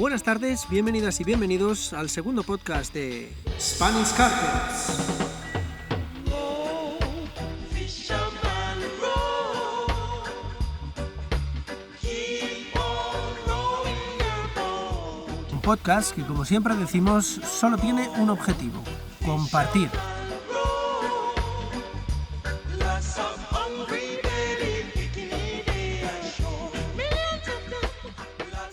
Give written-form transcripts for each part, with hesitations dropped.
Buenas tardes, bienvenidas y bienvenidos al segundo podcast de Spanish Carpets. Un podcast que, como siempre decimos, solo tiene un objetivo: compartir.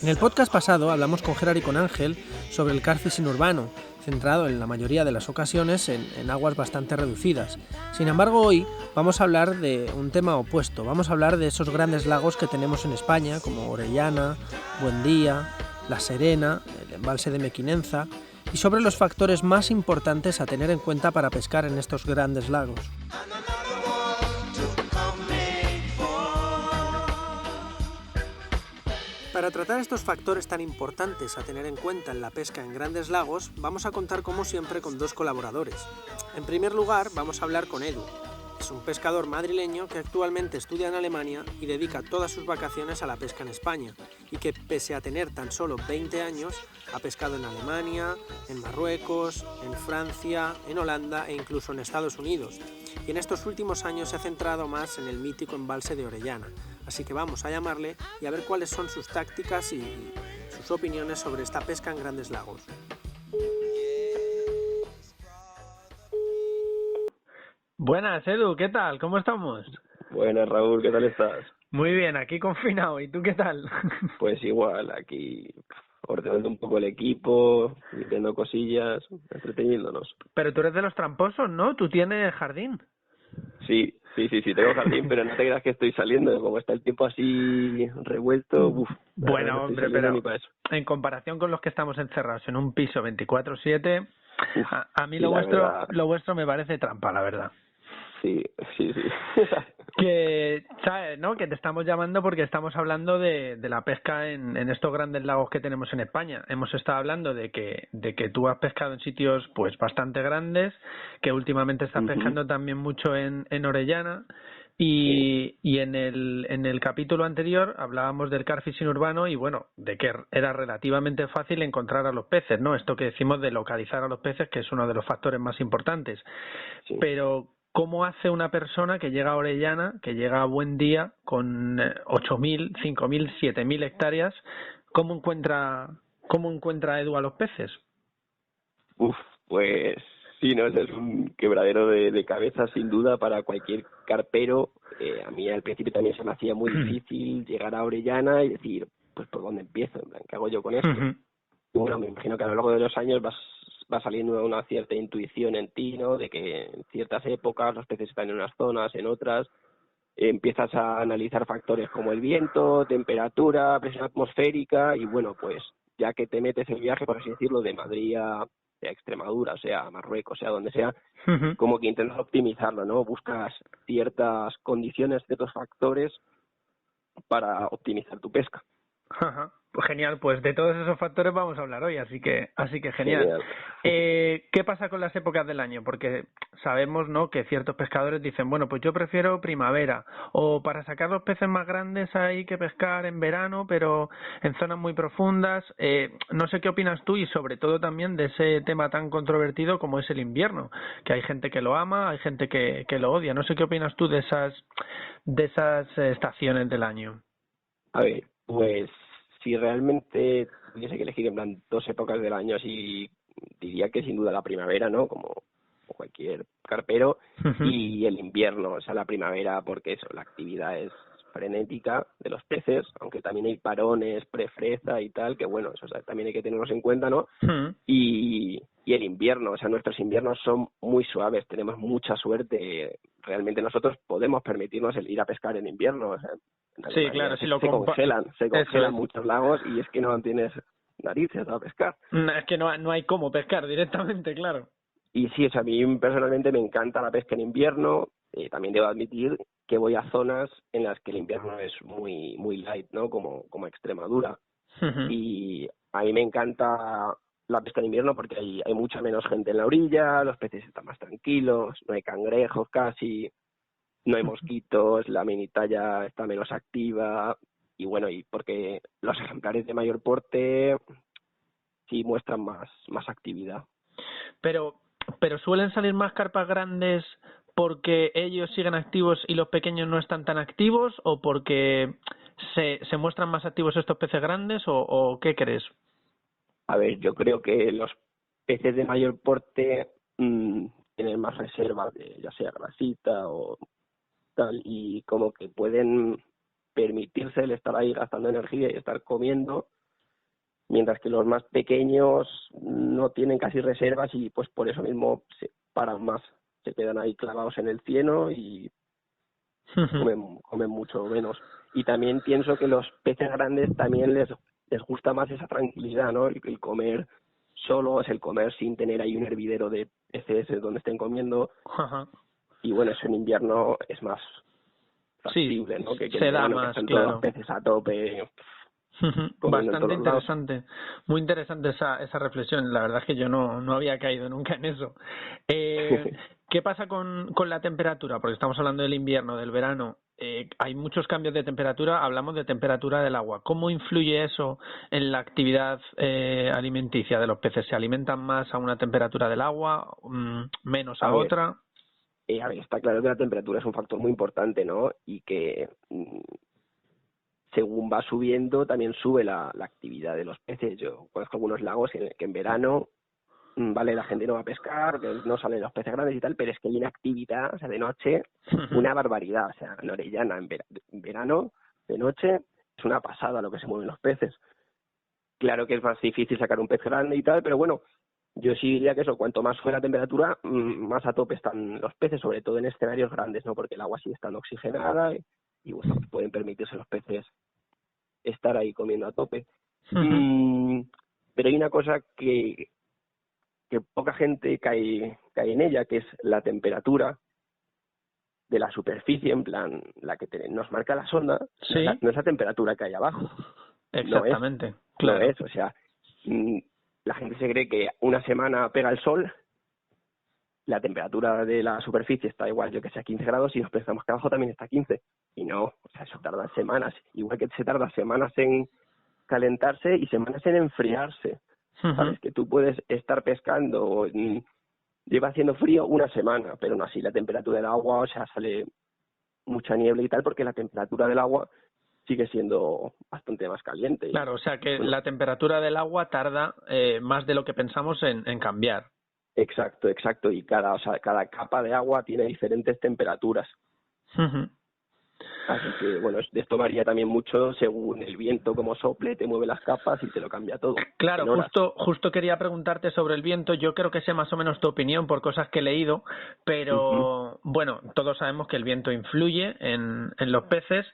En el podcast pasado hablamos con Gerard y con Ángel sobre el carfishing urbano, centrado en la mayoría de las ocasiones en aguas bastante reducidas. Sin embargo, hoy vamos a hablar de un tema opuesto. Vamos a hablar de esos grandes lagos que tenemos en España, como Orellana, Buendía, La Serena, el embalse de Mequinenza, y sobre los factores más importantes a tener en cuenta para pescar en estos grandes lagos. Para tratar estos factores tan importantes a tener en cuenta en la pesca en grandes lagos, vamos a contar como siempre con dos colaboradores. En primer lugar, vamos a hablar con Edu. Es un pescador madrileño que actualmente estudia en Alemania y dedica todas sus vacaciones a la pesca en España, y que pese a tener tan solo 20 años, ha pescado en Alemania, en Marruecos, en Francia, en Holanda e incluso en Estados Unidos. Y en estos últimos años se ha centrado más en el mítico embalse de Orellana. Así que vamos a llamarle y a ver cuáles son sus tácticas y sus opiniones sobre esta pesca en grandes lagos. Buenas, Edu, ¿qué tal? ¿Cómo estamos? Buenas, Raúl, ¿qué tal estás? Muy bien, aquí confinado. ¿Y tú qué tal? Pues igual, aquí ordenando un poco el equipo, viendo cosillas, entreteniéndonos. Pero tú eres de los tramposos, ¿no? Tú tienes jardín. Sí, tengo jardín, pero no te creas que estoy saliendo, como está el tiempo así revuelto, Bueno, no estoy hombre, saliendo pero ni para eso. en comparación con los que estamos encerrados en un piso 24/7, a mí sí, lo vuestro me parece trampa, la verdad. Sí. Que, ¿sabes, no? Que te estamos llamando porque estamos hablando de la pesca en estos grandes lagos que tenemos en España. Hemos estado hablando de que tú has pescado en sitios pues bastante grandes, que últimamente estás pescando también mucho en Orellana. Y en el capítulo anterior hablábamos del carfishing urbano y bueno, de que era relativamente fácil encontrar a los peces, ¿no? Esto que decimos de localizar a los peces, que es uno de los factores más importantes. Sí. Pero ¿cómo hace una persona que llega a Orellana, que llega a Buendía con 8.000, 5.000, 7.000 hectáreas? ¿Cómo encuentra Edu a los peces? Pues sí, no, ese es un quebradero de cabeza sin duda para cualquier carpero. A mí al principio también se me hacía muy difícil llegar a Orellana y decir, pues ¿por dónde empiezo? En plan, ¿qué hago yo con esto? Y bueno, me imagino que a lo largo de los años va saliendo una cierta intuición en ti, ¿no? De que en ciertas épocas los peces están en unas zonas, en otras. Empiezas a analizar factores como el viento, temperatura, presión atmosférica y bueno, pues ya que te metes el viaje, por así decirlo, de Madrid a Extremadura, o sea, a Marruecos, sea donde sea, como que intentas optimizarlo, ¿no? Buscas ciertas condiciones, ciertos factores para optimizar tu pesca. Pues genial, pues de todos esos factores vamos a hablar hoy, así que genial. ¿Qué pasa con las épocas del año? Porque sabemos, ¿no?, que ciertos pescadores dicen, bueno, pues yo prefiero primavera, o para sacar los peces más grandes hay que pescar en verano, pero en zonas muy profundas. No sé qué opinas tú y sobre todo también de ese tema tan controvertido como es el invierno, que hay gente que lo ama, hay gente que lo odia. No sé qué opinas tú de esas estaciones del año. A ver, pues si realmente tuviese que elegir en plan dos épocas del año, así diría que sin duda la primavera, ¿no? Como cualquier carpero, y el invierno, o sea, la primavera, porque eso, la actividad es frenética de los peces, aunque también hay parones, prefreza y tal, que bueno, eso, o sea, también hay que tenerlos en cuenta, ¿no? Y el invierno, o sea, nuestros inviernos son muy suaves, tenemos mucha suerte, realmente nosotros podemos permitirnos el ir a pescar en invierno, o sea, sí, claro, si se congelan muchos lagos y es que no tienes narices a pescar. No, es que no hay cómo pescar directamente, claro. Y sí, o sea, a mí personalmente me encanta la pesca en invierno. También debo admitir que voy a zonas en las que el invierno es muy light, ¿no? Como Extremadura. Y a mí me encanta la pesca en invierno porque hay mucha menos gente en la orilla, los peces están más tranquilos, no hay cangrejos casi, no hay mosquitos, la minitalla está menos activa y bueno, y porque los ejemplares de mayor porte sí muestran más actividad. Pero suelen salir más carpas grandes porque ellos siguen activos y los pequeños no están tan activos, o porque se muestran más activos estos peces grandes, o ¿qué crees? A ver, yo creo que los peces de mayor porte tienen más reservas de ya sea grasita o tal, y como que pueden permitirse el estar ahí gastando energía y estar comiendo, mientras que los más pequeños no tienen casi reservas y pues por eso mismo se paran más, se quedan ahí clavados en el cieno y comen mucho menos. Y también pienso que los peces grandes también les gusta más esa tranquilidad, ¿no? El comer solos, el comer sin tener ahí un hervidero de peces donde estén comiendo. Ajá. Y bueno, eso en invierno es más factible, Sí, ¿no? Que se en da verano, que más, están todos los claro. peces a tope, comiendo en Bastante todos lados. interesante, muy interesante esa reflexión. La verdad es que yo no había caído nunca en eso. ¿Qué pasa con la temperatura? Porque estamos hablando del invierno, del verano. Hay muchos cambios de temperatura, hablamos de temperatura del agua. ¿Cómo influye eso en la actividad alimenticia de los peces? ¿Se alimentan más a una temperatura del agua, menos a A ver, otra? a ver, está claro que la temperatura es un factor muy importante, ¿no? Y que según va subiendo, también sube la actividad de los peces. Yo conozco algunos lagos que en verano, vale, la gente no va a pescar, que no salen los peces grandes y tal, pero es que hay una actividad, o sea, de noche, una barbaridad. O sea, en Orellana, en verano, de noche, es una pasada lo que se mueven los peces. Claro que es más difícil sacar un pez grande y tal, pero bueno, yo sí diría que eso, cuanto más sube la temperatura, más a tope están los peces, sobre todo en escenarios grandes, ¿no? Porque el agua sigue estando oxigenada y bueno, pues pueden permitirse los peces estar ahí comiendo a tope. Pero hay una cosa que poca gente cae en ella, que es la temperatura de la superficie, en plan, la que nos marca la sonda, Sí, no es la temperatura que hay abajo. exactamente, No claro. es, o sea, la gente se cree que una semana pega el sol, la temperatura de la superficie está igual, yo que sé, a 15 grados, y nos pensamos que abajo también está a 15. Y no, o sea, eso tarda semanas, igual que se tarda semanas en calentarse y semanas en enfriarse. Sabes que tú puedes estar pescando, lleva haciendo frío una semana, pero no así la temperatura del agua, o sea, sale mucha niebla y tal, porque la temperatura del agua sigue siendo bastante más caliente. Claro, o sea que bueno, la temperatura del agua tarda más de lo que pensamos en cambiar. Exacto, y cada capa de agua tiene diferentes temperaturas. Así que, bueno, esto varía también mucho según el viento, como sople, te mueve las capas y te lo cambia todo. Claro, En horas. justo quería preguntarte sobre el viento. Yo creo que sé más o menos tu opinión por cosas que he leído, pero bueno, todos sabemos que el viento influye en los peces.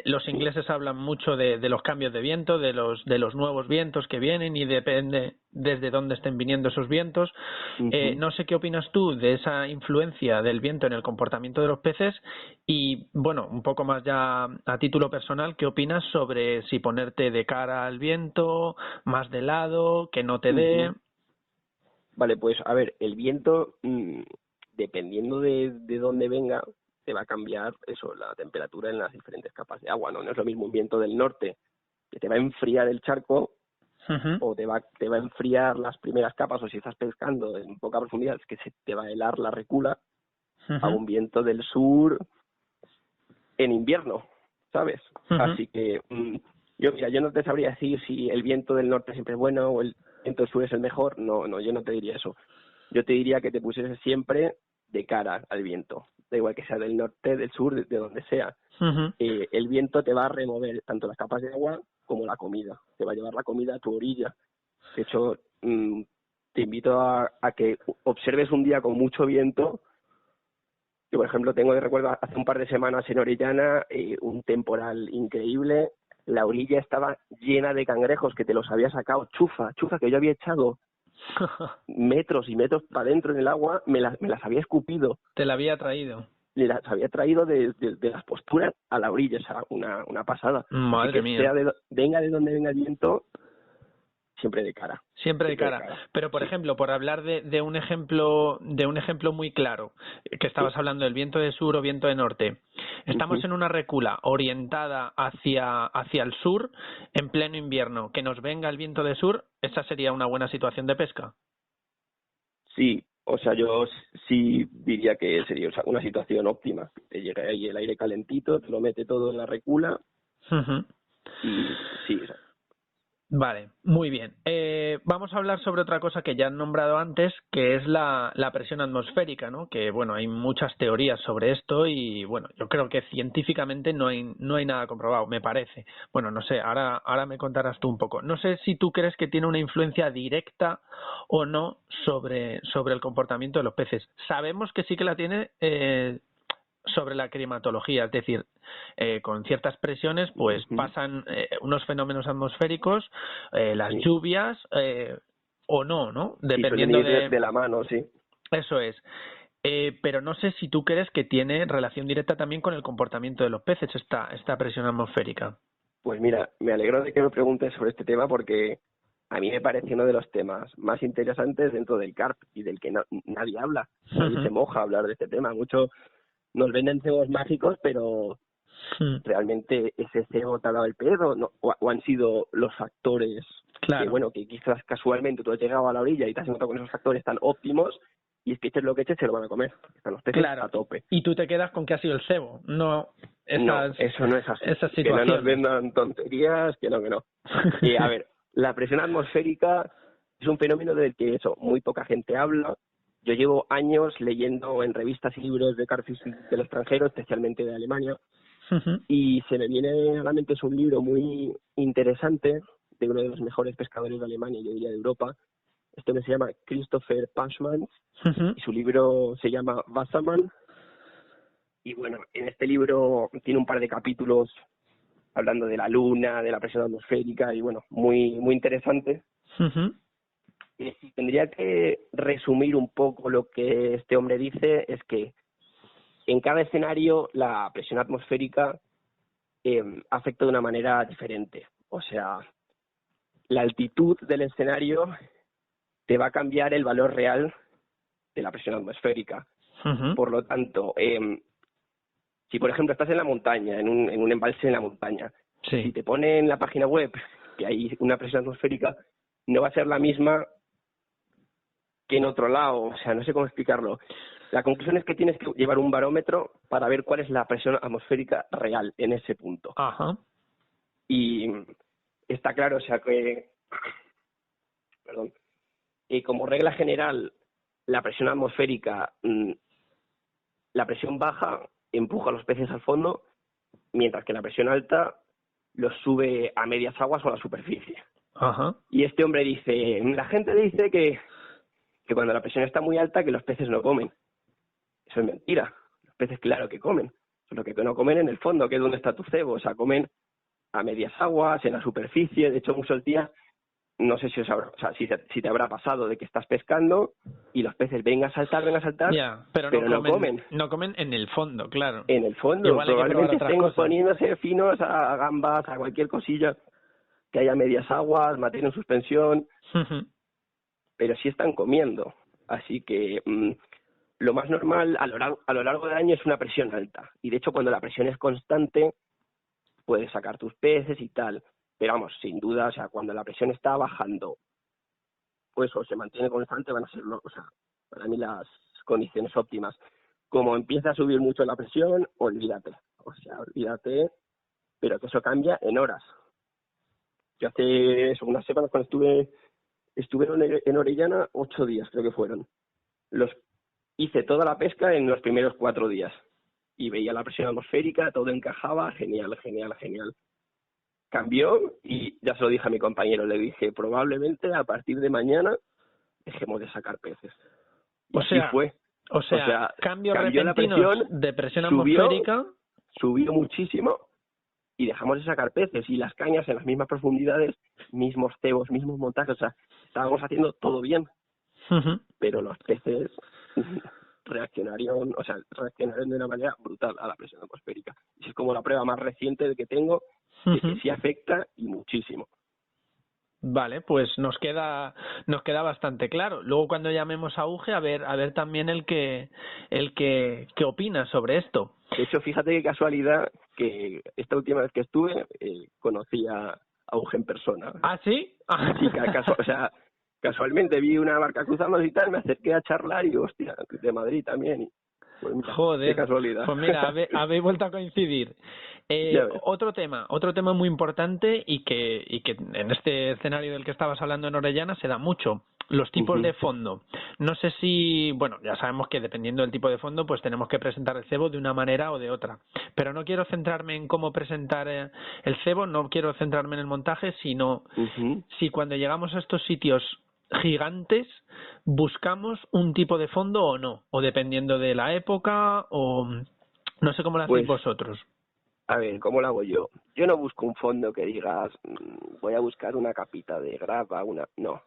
Los ingleses hablan mucho de los cambios de viento, de los nuevos vientos que vienen, y depende desde dónde estén viniendo esos vientos. No sé qué opinas tú de esa influencia del viento en el comportamiento de los peces, y bueno, un poco más ya a título personal, ¿qué opinas sobre si ponerte de cara al viento, más de lado, que no te dé? Vale, pues a ver, el viento, dependiendo de dónde venga, te va a cambiar eso, la temperatura en las diferentes capas de agua, ¿no? No es lo mismo un viento del norte que te va a enfriar el charco, o te va a enfriar las primeras capas, o si estás pescando en poca profundidad, es que se te va a helar la recula, a un viento del sur en invierno, ¿sabes? Así que yo no te sabría decir si el viento del norte siempre es bueno o el viento del sur es el mejor. No, yo no te diría eso. Yo te diría que te pusieses siempre de cara al viento, da igual que sea del norte, del sur, de donde sea. El viento te va a remover tanto las capas de agua como la comida, te va a llevar la comida a tu orilla. De hecho, te invito a que observes un día con mucho viento. Yo, por ejemplo, tengo de recuerdo hace un par de semanas en Orellana, un temporal increíble. La orilla estaba llena de cangrejos que te los había sacado chufa que yo había echado metros y metros para adentro en el agua, me las había escupido. Te la había traído. Le las había traído de las posturas a la orilla, o sea, una pasada. Madre Así que mía. venga de donde venga el viento, siempre de cara. Siempre de cara. Pero, por ejemplo, por hablar de un ejemplo muy claro, que estabas hablando del viento de sur o viento de norte. Estamos en una recula orientada hacia el sur en pleno invierno. Que nos venga el viento de sur, ¿esa sería una buena situación de pesca? Sí, o sea, yo sí diría que sería, o sea, una situación óptima. Te llega ahí el aire calentito, te lo mete todo en la recula y sí, o sea, Vale, muy bien. Vamos a hablar sobre otra cosa que ya han nombrado antes, que es la presión atmosférica, ¿no? Que, bueno, hay muchas teorías sobre esto y, bueno, yo creo que científicamente no hay nada comprobado, me parece. Bueno, no sé, ahora me contarás tú un poco. No sé si tú crees que tiene una influencia directa o no sobre el comportamiento de los peces. Sabemos que sí que la tiene sobre la climatología, es decir, con ciertas presiones pues pasan unos fenómenos atmosféricos, las lluvias o no, dependiendo de la mano, sí. Eso es. Pero no sé si tú crees que tiene relación directa también con el comportamiento de los peces esta presión atmosférica. Pues mira, me alegro de que me preguntes sobre este tema porque a mí me parece uno de los temas más interesantes dentro del carp y del que nadie habla. Nadie se moja a hablar de este tema. Muchos nos venden cebos mágicos, pero realmente ese cebo te ha dado el pez o han sido los factores que, bueno, que quizás casualmente tú has llegado a la orilla y te has encontrado con esos factores tan óptimos y es que eches lo que eches se lo van a comer. Están los peces a tope. Y tú te quedas con que ha sido el cebo, no eso no es así. Que no nos vendan tonterías, que no. Y a ver, la presión atmosférica es un fenómeno del que muy poca gente habla. Yo llevo años leyendo en revistas y libros de carpfishing del extranjero, especialmente de Alemania, y se me viene a la mente, es un libro muy interesante de uno de los mejores pescadores de Alemania, yo diría de Europa. Este se llama Christopher Paschmann y su libro se llama Wassermann. Y bueno, en este libro tiene un par de capítulos hablando de la luna, de la presión atmosférica y bueno, muy interesante. Y si tendría que resumir un poco lo que este hombre dice es que en cada escenario la presión atmosférica afecta de una manera diferente. O sea, la altitud del escenario te va a cambiar el valor real de la presión atmosférica. Por lo tanto, si por ejemplo estás en la montaña, en un embalse en la montaña, si te pone en la página web que hay una presión atmosférica, no va a ser la misma que en otro lado, o sea, no sé cómo explicarlo. La conclusión es que tienes que llevar un barómetro para ver cuál es la presión atmosférica real en ese punto. Y está claro, o sea que, y como regla general, la presión atmosférica, la presión baja empuja a los peces al fondo, mientras que la presión alta los sube a medias aguas o a la superficie. Y este hombre dice, la gente dice que cuando la presión está muy alta que los peces no comen. Eso es mentira. Los peces claro que comen. Lo que no comen en el fondo, que es donde está tu cebo. O sea, comen a medias aguas, en la superficie. De hecho, muchos días, no sé si si te habrá pasado de que estás pescando y los peces vengan a saltar, pero no comen. No comen en el fondo, claro. En el fondo. Igual probablemente estén poniéndose finos a gambas, a cualquier cosilla que haya medias aguas, materia en suspensión. Pero sí están comiendo. Así que lo más normal a lo largo del año es una presión alta. Y de hecho, cuando la presión es constante, puedes sacar tus peces y tal. Pero vamos, sin duda, o sea, cuando la presión está bajando, pues o se mantiene constante, van a ser, o sea, para mí las condiciones óptimas. Como empieza a subir mucho la presión, olvídate. O sea, olvídate, pero que eso cambia en horas. Yo hace unas semanas cuando estuve en Orellana 8 días, creo que fueron. Hice toda la pesca en los primeros 4 días. Y veía la presión atmosférica, todo encajaba, genial. Cambió y ya se lo dije a mi compañero, le dije, probablemente a partir de mañana dejemos de sacar peces. Y así fue. O sea, cambió la presión de presión atmosférica. Subió muchísimo y dejamos de sacar peces. Y las cañas en las mismas profundidades, mismos cebos, mismos montajes, o sea, estábamos haciendo todo bien. Pero los peces reaccionaron de una manera brutal a la presión atmosférica. Y es como la prueba más reciente de que tengo de que sí afecta y muchísimo. Vale, pues nos queda bastante claro. Luego cuando llamemos a Uge, a ver también qué opina sobre esto. De hecho, fíjate qué casualidad que esta última vez que estuve conocí a Uge en persona. ¿Ah, sí? Sí, o sea, casualmente vi una barca cruzando y tal, me acerqué a charlar y hostia, de Madrid también. Y, pues mira, joder, qué casualidad. pues mira, habéis vuelto a coincidir. Otro tema muy importante y que en este escenario del que estabas hablando en Orellana se da mucho, los tipos de fondo. No sé si, bueno, ya sabemos que dependiendo del tipo de fondo, pues tenemos que presentar el cebo de una manera o de otra. Pero no quiero centrarme en cómo presentar el cebo, no quiero centrarme en el montaje, sino si cuando llegamos a estos sitios gigantes buscamos un tipo de fondo o no, o dependiendo de la época, o no sé cómo lo hacéis vosotros. A ver, ¿cómo lo hago yo? Yo no busco un fondo que digas, voy a buscar una capita de grava, no,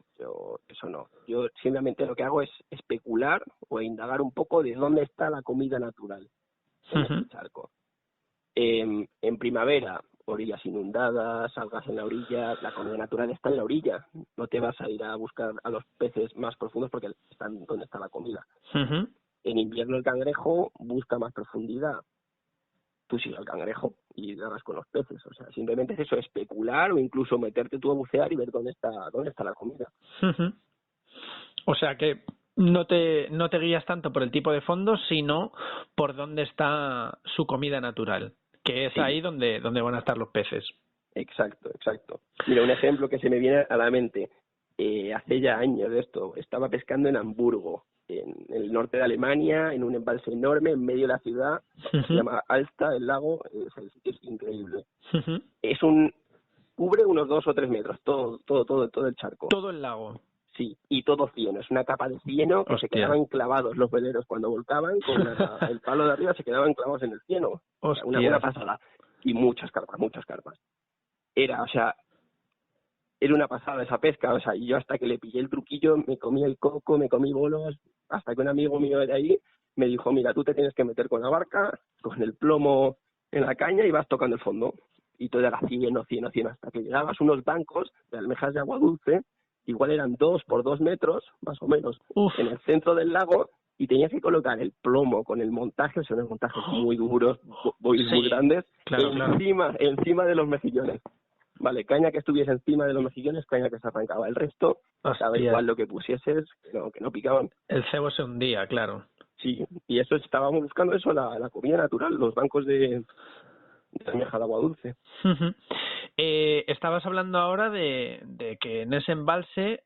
eso no. Yo simplemente lo que hago es especular o indagar un poco de dónde está la comida natural en este charco. En primavera, orillas inundadas, algas en la orilla, la comida natural está en la orilla. No te vas a ir a buscar a los peces más profundos porque están donde está la comida. En invierno el cangrejo busca más profundidad. Tú sigues al cangrejo y darás con los peces. O sea, simplemente es eso, especular o incluso meterte tú a bucear y ver dónde está la comida. O sea que no te guías tanto por el tipo de fondo, sino por dónde está su comida natural, que es ahí donde van a estar los peces. Exacto. Mira, un ejemplo que se me viene a la mente. Hace ya años de esto, estaba pescando en Hamburgo, en el norte de Alemania, en un embalse enorme en medio de la ciudad, se llama Alsta, el lago, el sitio es increíble. Cubre unos 2 o 3 metros, todo el charco. Todo el lago. Sí, y todo cieno, es una capa de cieno que se quedaban clavados los veleros cuando volcaban, con el palo de arriba se quedaban clavados en el cieno. Una pasada. Y muchas carpas. Era una pasada esa pesca, o sea, y yo hasta que le pillé el truquillo, me comí el coco, me comí bolos, hasta que un amigo mío de ahí me dijo, mira, tú te tienes que meter con la barca, con el plomo en la caña y vas tocando el fondo. Y todo era cieno, hasta que llegabas a unos bancos de almejas de agua dulce, igual eran 2 por 2 metros, más o menos, en el centro del lago, y tenías que colocar el plomo con el montaje, son unos montajes muy duros, muy grandes, encima de los mejillones. Vale, caña que estuviese encima de los mejillones, caña que se arrancaba. El resto, daba igual lo que pusieses, que no picaban. El cebo se hundía, claro. Sí, y eso estábamos buscando eso, la comida natural, los bancos de almeja de agua dulce. Estabas hablando ahora de que en ese embalse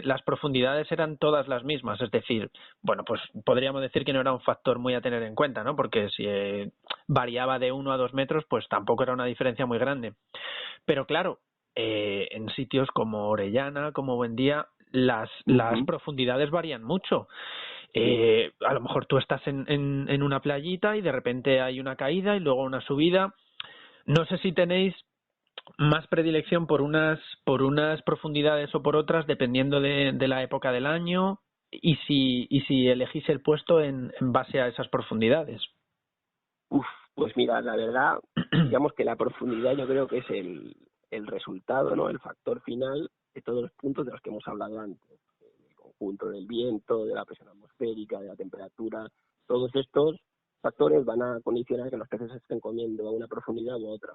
las profundidades eran todas las mismas, es decir, bueno, pues podríamos decir que no era un factor muy a tener en cuenta, ¿no? Porque si variaba de 1 a 2 metros, pues tampoco era una diferencia muy grande. Pero claro, en sitios como Orellana, como Buendía, las profundidades varían mucho. A lo mejor tú estás en una playita y de repente hay una caída y luego una subida. No sé si tenéis más predilección por unas profundidades o por otras dependiendo de la época del año y si elegís el puesto en base a esas profundidades. Pues mira, la verdad, digamos que la profundidad yo creo que es el resultado, ¿no? El factor final de todos los puntos de los que hemos hablado antes. El conjunto del viento, de la presión atmosférica, de la temperatura, todos estos factores van a condicionar que los peces se estén comiendo a una profundidad u otra.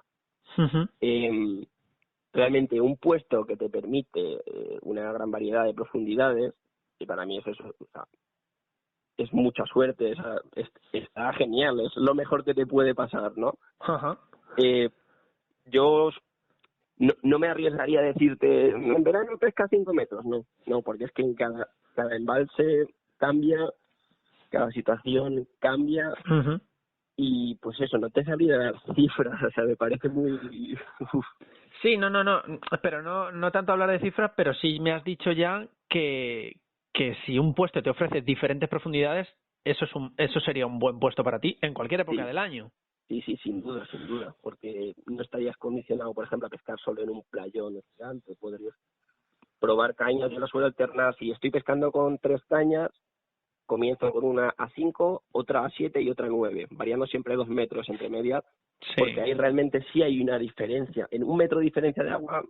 Realmente un puesto que te permite una gran variedad de profundidades, y para mí es eso, o sea, es mucha suerte, está genial, es lo mejor que te puede pasar, ¿no? Yo no me arriesgaría a decirte, en verano pesca 5 metros, no, porque es que en cada embalse cambia, cada situación cambia, y pues eso, no te sabría dar cifras, o sea, me parece muy... Sí, no, pero no tanto hablar de cifras, pero sí me has dicho ya que si un puesto te ofrece diferentes profundidades, eso sería un buen puesto para ti en cualquier época del año. Sí, sin duda, porque no estarías condicionado, por ejemplo, a pescar solo en un playón gigante, podrías probar cañas. Yo las suelo alternar, si estoy pescando con 3 cañas, comienzo con una a 5, otra a 7 y otra a 9, variando siempre 2 metros entre medias, porque ahí realmente sí hay una diferencia. En 1 metro de diferencia de agua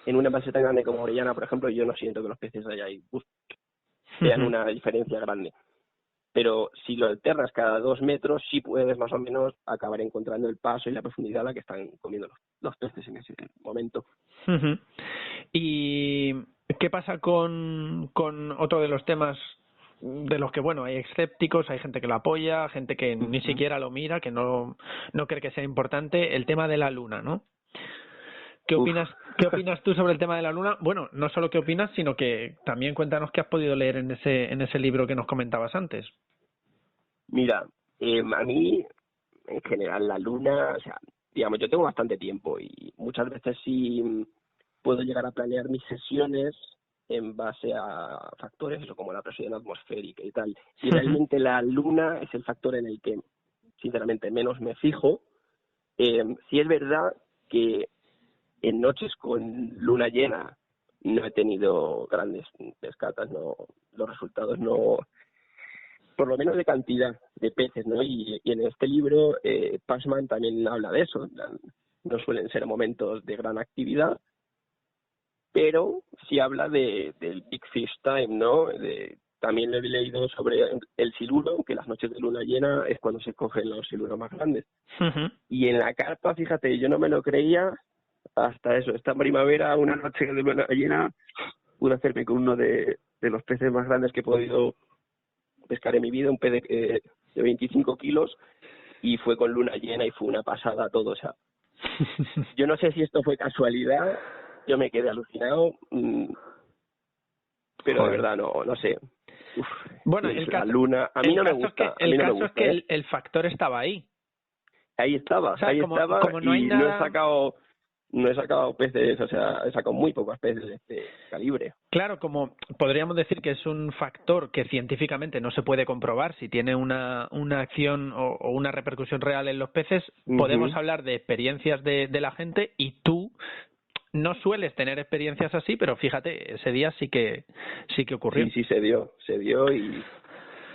en un embalse tan grande como Orellana, por ejemplo, yo no siento que los peces allá ahí vean una diferencia grande. Pero si lo alternas cada 2 metros, sí puedes más o menos acabar encontrando el paso y la profundidad a la que están comiendo los peces en ese momento. ¿Y qué pasa con otro de los temas de los que, bueno, hay escépticos, hay gente que lo apoya, gente que ni siquiera lo mira, que no cree que sea importante, el tema de la luna, ¿no? ¿Qué opinas tú sobre el tema de la luna? Bueno, no solo qué opinas, sino que también cuéntanos qué has podido leer en ese libro que nos comentabas antes. Mira, a mí, en general, la luna, o sea, digamos, yo tengo bastante tiempo y muchas veces sí puedo llegar a planear mis sesiones en base a factores, eso como la presión atmosférica y tal. Y realmente la luna es el factor en el que, sinceramente, menos me fijo. Sí es verdad que en noches con luna llena no he tenido grandes pescatas, no, los resultados no, por lo menos de cantidad de peces, ¿no? Y en este libro Passman también habla de eso. No suelen ser momentos de gran actividad, pero sí habla del Big Fish Time, ¿no? También he leído sobre el siluro, que las noches de luna llena es cuando se cogen los siluros más grandes. Y en la carpa, fíjate, yo no me lo creía hasta eso. Esta primavera, una noche de luna llena, pude hacerme con uno de los peces más grandes que he podido pescar en mi vida, un pez de 25 kilos, y fue con luna llena y fue una pasada todo. O sea, yo no sé si esto fue casualidad, yo me quedé alucinado, pero de verdad no sé. Uf, bueno, la luna, a mí no me gusta. El caso es que el factor estaba ahí. Ahí estaba, o sea, ahí como, estaba, como no hay y nada... no he sacado peces, o sea, he sacado muy pocos peces de este calibre. Claro, como podríamos decir que es un factor que científicamente no se puede comprobar si tiene una acción o una repercusión real en los peces, podemos hablar de experiencias de la gente, y tú no sueles tener experiencias así, pero fíjate, ese día sí que ocurrió. Sí, se dio y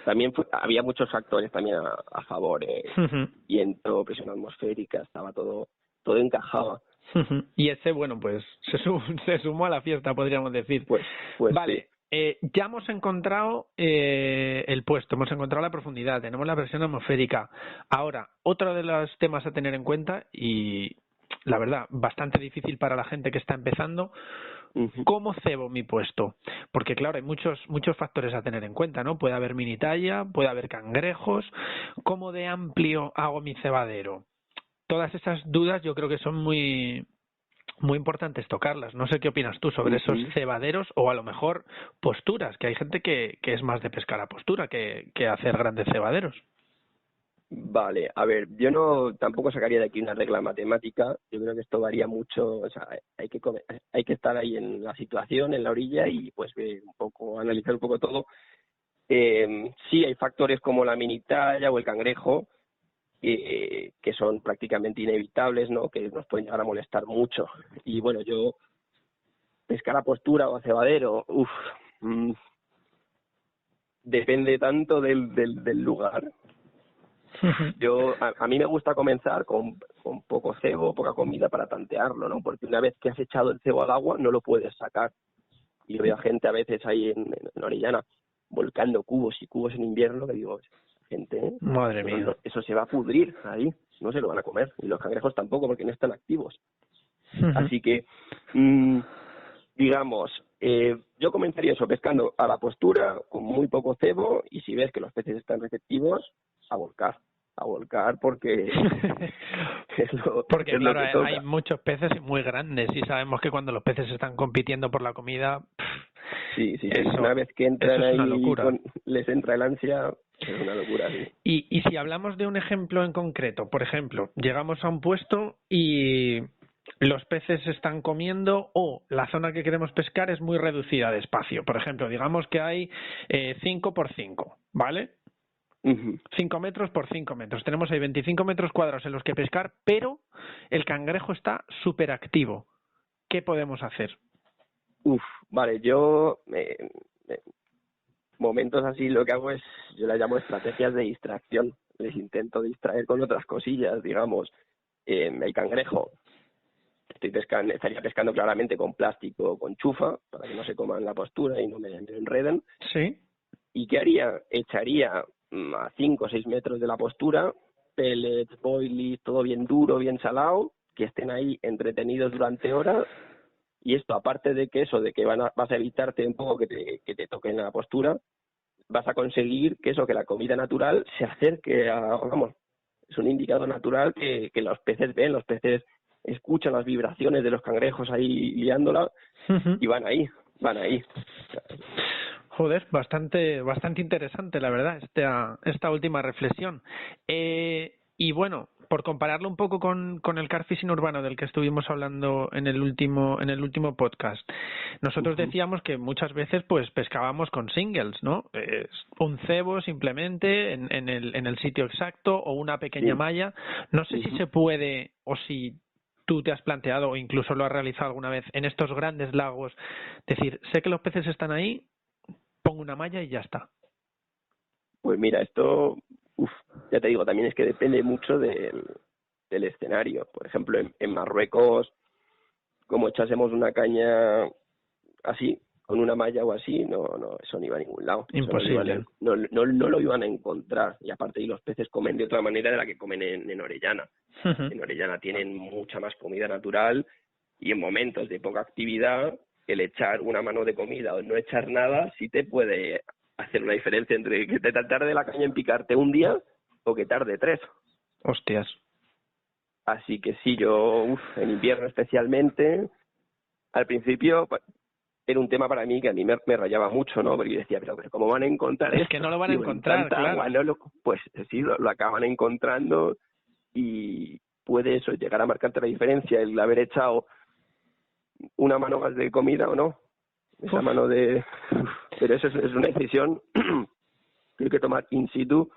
también había muchos factores también a favor, viento, presión atmosférica, estaba todo encajaba. Y ese, bueno, pues se sumó a la fiesta, podríamos decir. Pues vale, sí. Ya hemos encontrado el puesto, hemos encontrado la profundidad, tenemos la presión atmosférica. Ahora, otro de los temas a tener en cuenta, y la verdad, bastante difícil para la gente que está empezando, ¿cómo cebo mi puesto? Porque claro, hay muchos factores a tener en cuenta, ¿no? Puede haber mini talla, puede haber cangrejos. ¿Cómo de amplio hago mi cebadero? Todas esas dudas yo creo que son muy importantes tocarlas. No sé qué opinas tú sobre esos cebaderos, o a lo mejor posturas, que hay gente que es más de pescar a postura que hacer grandes cebaderos. Vale, a ver, yo tampoco sacaría de aquí una regla matemática. Yo creo que esto varía mucho, o sea, hay que estar ahí en la situación, en la orilla, y pues analizar un poco todo. Sí, hay factores como la mini talla o el cangrejo, que son prácticamente inevitables, ¿no? Que nos pueden llegar a molestar mucho. Y bueno, yo pescar a postura o a cebadero, depende tanto del lugar. Yo a mí me gusta comenzar con poco cebo, poca comida para tantearlo, ¿no? Porque una vez que has echado el cebo al agua no lo puedes sacar. Y yo veo gente a veces ahí en Orellana volcando cubos y cubos en invierno, que digo, gente, madre mía, eso se va a pudrir ahí, no se lo van a comer, y los cangrejos tampoco, porque no están activos. Así que digamos, yo comenzaría eso, pescando a la postura, con muy poco cebo, y si ves que los peces están receptivos, a volcar porque porque es claro, lo que toca. hay muchos peces muy grandes, y sabemos que cuando los peces están compitiendo por la comida, sí, eso, una vez que entran es una ahí locura. les entra el ansia, es una locura, sí. Y si hablamos de un ejemplo en concreto, por ejemplo, llegamos a un puesto y los peces están comiendo, o la zona que queremos pescar es muy reducida de espacio. Por ejemplo, digamos que hay 5 por 5, ¿vale? 5 metros por 5 metros. Tenemos ahí 25 metros cuadrados en los que pescar, pero el cangrejo está súper activo. ¿Qué podemos hacer? Vale, yo momentos así lo que hago es, yo las llamo estrategias de distracción. Les intento distraer con otras cosillas, digamos. El cangrejo estaría pescando claramente con plástico o con chufa para que no se coman la postura y no me enreden. Sí. ¿Y qué haría? Echaría a 5 o 6 metros de la postura pellets, boilies, todo bien duro, bien salado, que estén ahí entretenidos durante horas. Y esto, aparte de que vas a evitarte un poco que te toquen la postura, vas a conseguir que la comida natural se acerque vamos, es un indicador natural que los peces ven, los peces escuchan las vibraciones de los cangrejos ahí liándola y van ahí. Joder, bastante interesante, la verdad, esta última reflexión. Y bueno, por compararlo un poco con el carp fishing urbano del que estuvimos hablando en el último podcast, nosotros decíamos que muchas veces pues pescábamos con singles, ¿no? Un cebo simplemente en el sitio exacto o una pequeña malla. No sé si se puede o si tú te has planteado o incluso lo has realizado alguna vez en estos grandes lagos, decir, sé que los peces están ahí, pongo una malla y ya está. Pues mira, esto, ya te digo, también es que depende mucho del escenario. Por ejemplo, en Marruecos, como echásemos una caña así, con una malla o así, no, eso no iba a ningún lado. Imposible. No lo iban a encontrar. Y aparte, los peces comen de otra manera de la que comen en Orellana. En Orellana tienen mucha más comida natural y en momentos de poca actividad, el echar una mano de comida o no echar nada sí te puede hacer una diferencia entre que te tarde la caña en picarte un día o que tarde 3. Hostias. Así que sí, yo, en invierno especialmente, al principio era un tema para mí que a mí me rayaba mucho, ¿no? Porque yo decía, pero ¿cómo van a encontrar esto? Es que no lo van a encontrar, claro. Agua, pues sí, lo acaban encontrando y puede eso, llegar a marcarte la diferencia, el haber echado una mano más de comida o no. Esa mano de... Pero eso es una decisión que hay que tomar in situ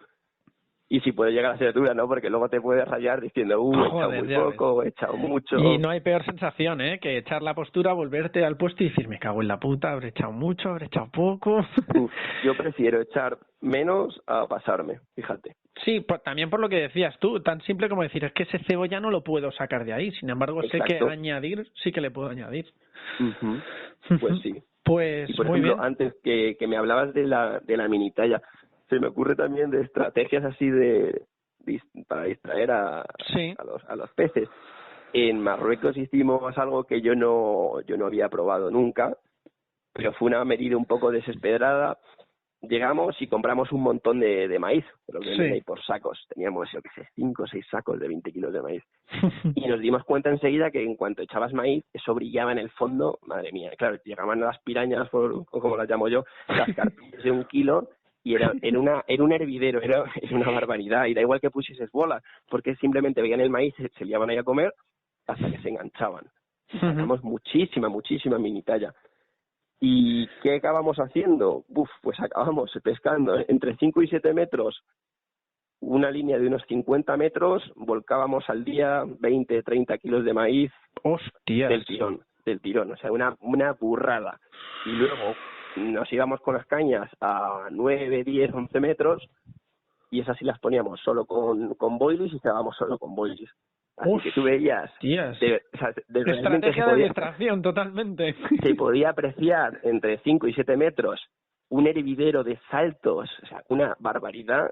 y si puede llegar a ser dura, ¿no? Porque luego te puedes rayar diciendo, he echado muy poco, he echado mucho. Y no hay peor sensación, que echar la postura, volverte al puesto y decir, me cago en la puta, habré echado mucho, habré echado poco. Yo prefiero echar menos a pasarme, fíjate. Sí, también por lo que decías tú, tan simple como decir, es que ese cebo ya no lo puedo sacar de ahí, sin embargo Exacto. sé que añadir, sí que le puedo añadir. Pues sí. Pues y por muy ejemplo, bien. Antes que me hablabas de la mini talla, se me ocurre también de estrategias así para distraer a los peces. En Marruecos hicimos algo que yo no había probado nunca, pero fue una medida un poco desesperada. Llegamos y compramos un montón de maíz, pero que venden ahí por sacos. Teníamos, 5 o 6 sacos de 20 kilos de maíz. Y nos dimos cuenta enseguida que en cuanto echabas maíz, eso brillaba en el fondo. Madre mía, claro, llegaban las pirañas, o como las llamo yo, las carpillas de 1 kilo, y era un hervidero, era una barbaridad. Y da igual que pusieses bolas, porque simplemente veían el maíz, se liaban ahí a comer hasta que se enganchaban. Y sacamos muchísima mini talla. ¿Y qué acabamos haciendo? Pues acabamos pescando entre 5 y 7 metros, una línea de unos 50 metros, volcábamos al día 20, 30 kilos de maíz. ¡Hostias! Del tirón, o sea, una burrada. Y luego nos íbamos con las cañas a 9, 10, 11 metros y esas sí las poníamos solo con boilies y cegábamos solo con boilies. Así que tú veías... Estrategia de distracción, totalmente. Se podía apreciar entre 5 y 7 metros un hervidero de saltos, o sea, una barbaridad.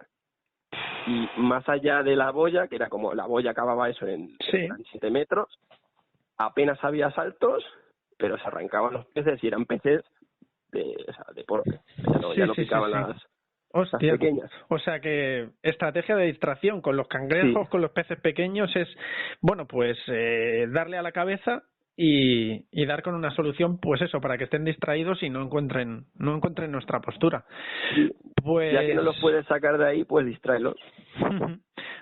Y más allá de la boya, que era como la boya acababa eso en 7 metros, apenas había saltos, pero se arrancaban los peces y eran peces de porte. Ya no picaban las pequeñas. O sea que estrategia de distracción con los cangrejos, con los peces pequeños es, bueno, pues darle a la cabeza y dar con una solución, pues eso, para que estén distraídos y no encuentren nuestra postura. Pues ya que no los puedes sacar de ahí, pues distráelos.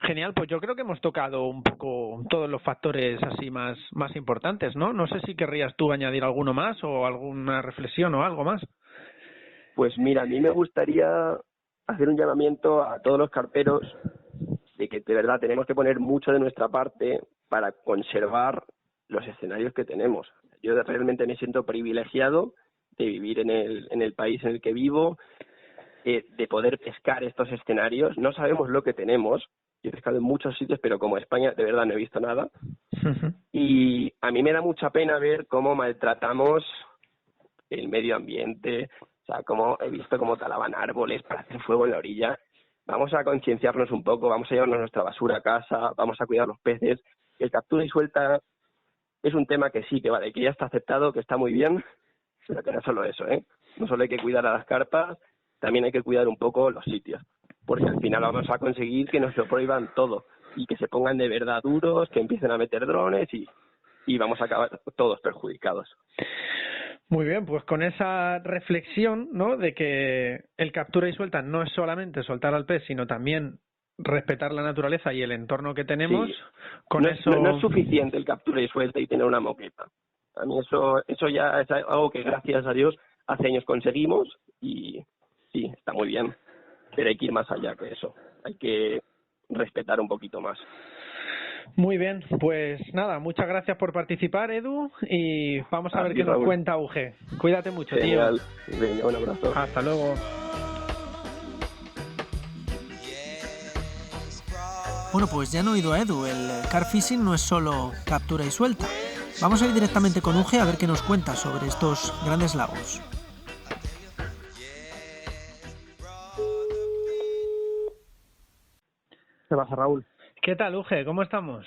Genial, pues yo creo que hemos tocado un poco todos los factores así más importantes, ¿no? No sé si querrías tú añadir alguno más o alguna reflexión o algo más. Pues mira, a mí me gustaría hacer un llamamiento a todos los carperos de que de verdad tenemos que poner mucho de nuestra parte para conservar los escenarios que tenemos. Yo realmente me siento privilegiado de vivir en el país en el que vivo, de poder pescar estos escenarios. No sabemos lo que tenemos, Yo he pescado en muchos sitios, pero como España, de verdad no he visto nada. Ujú. Y a mí me da mucha pena ver cómo maltratamos el medio ambiente, o sea, cómo he visto cómo talaban árboles para hacer fuego en la orilla. Vamos a concienciarnos un poco, vamos a llevarnos nuestra basura a casa, vamos a cuidar los peces. El captura y suelta es un tema que sí, que vale, que ya está aceptado, que está muy bien, pero que no es solo eso, ¿eh? No solo hay que cuidar a las carpas, también hay que cuidar un poco los sitios, porque al final vamos a conseguir que nos lo prohíban todo y que se pongan de verdad duros, que empiecen a meter drones y vamos a acabar todos perjudicados. Muy bien, pues con esa reflexión, ¿no? De que el captura y suelta no es solamente soltar al pez, sino también respetar la naturaleza y el entorno que tenemos, Sí, con no eso... es suficiente el captura y suelta y tener una moqueta. A mí eso ya es algo que gracias a Dios hace años conseguimos y sí, está muy bien, pero hay que ir más allá que eso. Hay que respetar un poquito más. Muy bien, pues nada, muchas gracias por participar, Edu, y vamos a A ver ti, qué nos Raúl. cuenta UG. Cuídate mucho, tío. Genial. Venga, un abrazo. Hasta luego. Bueno, pues ya han oído a Edu, el car fishing no es solo captura y suelta. Vamos a ir directamente con UG a ver qué nos cuenta sobre estos grandes lagos. ¿Qué pasa, Raúl? ¿Qué tal, UG? ¿Cómo estamos?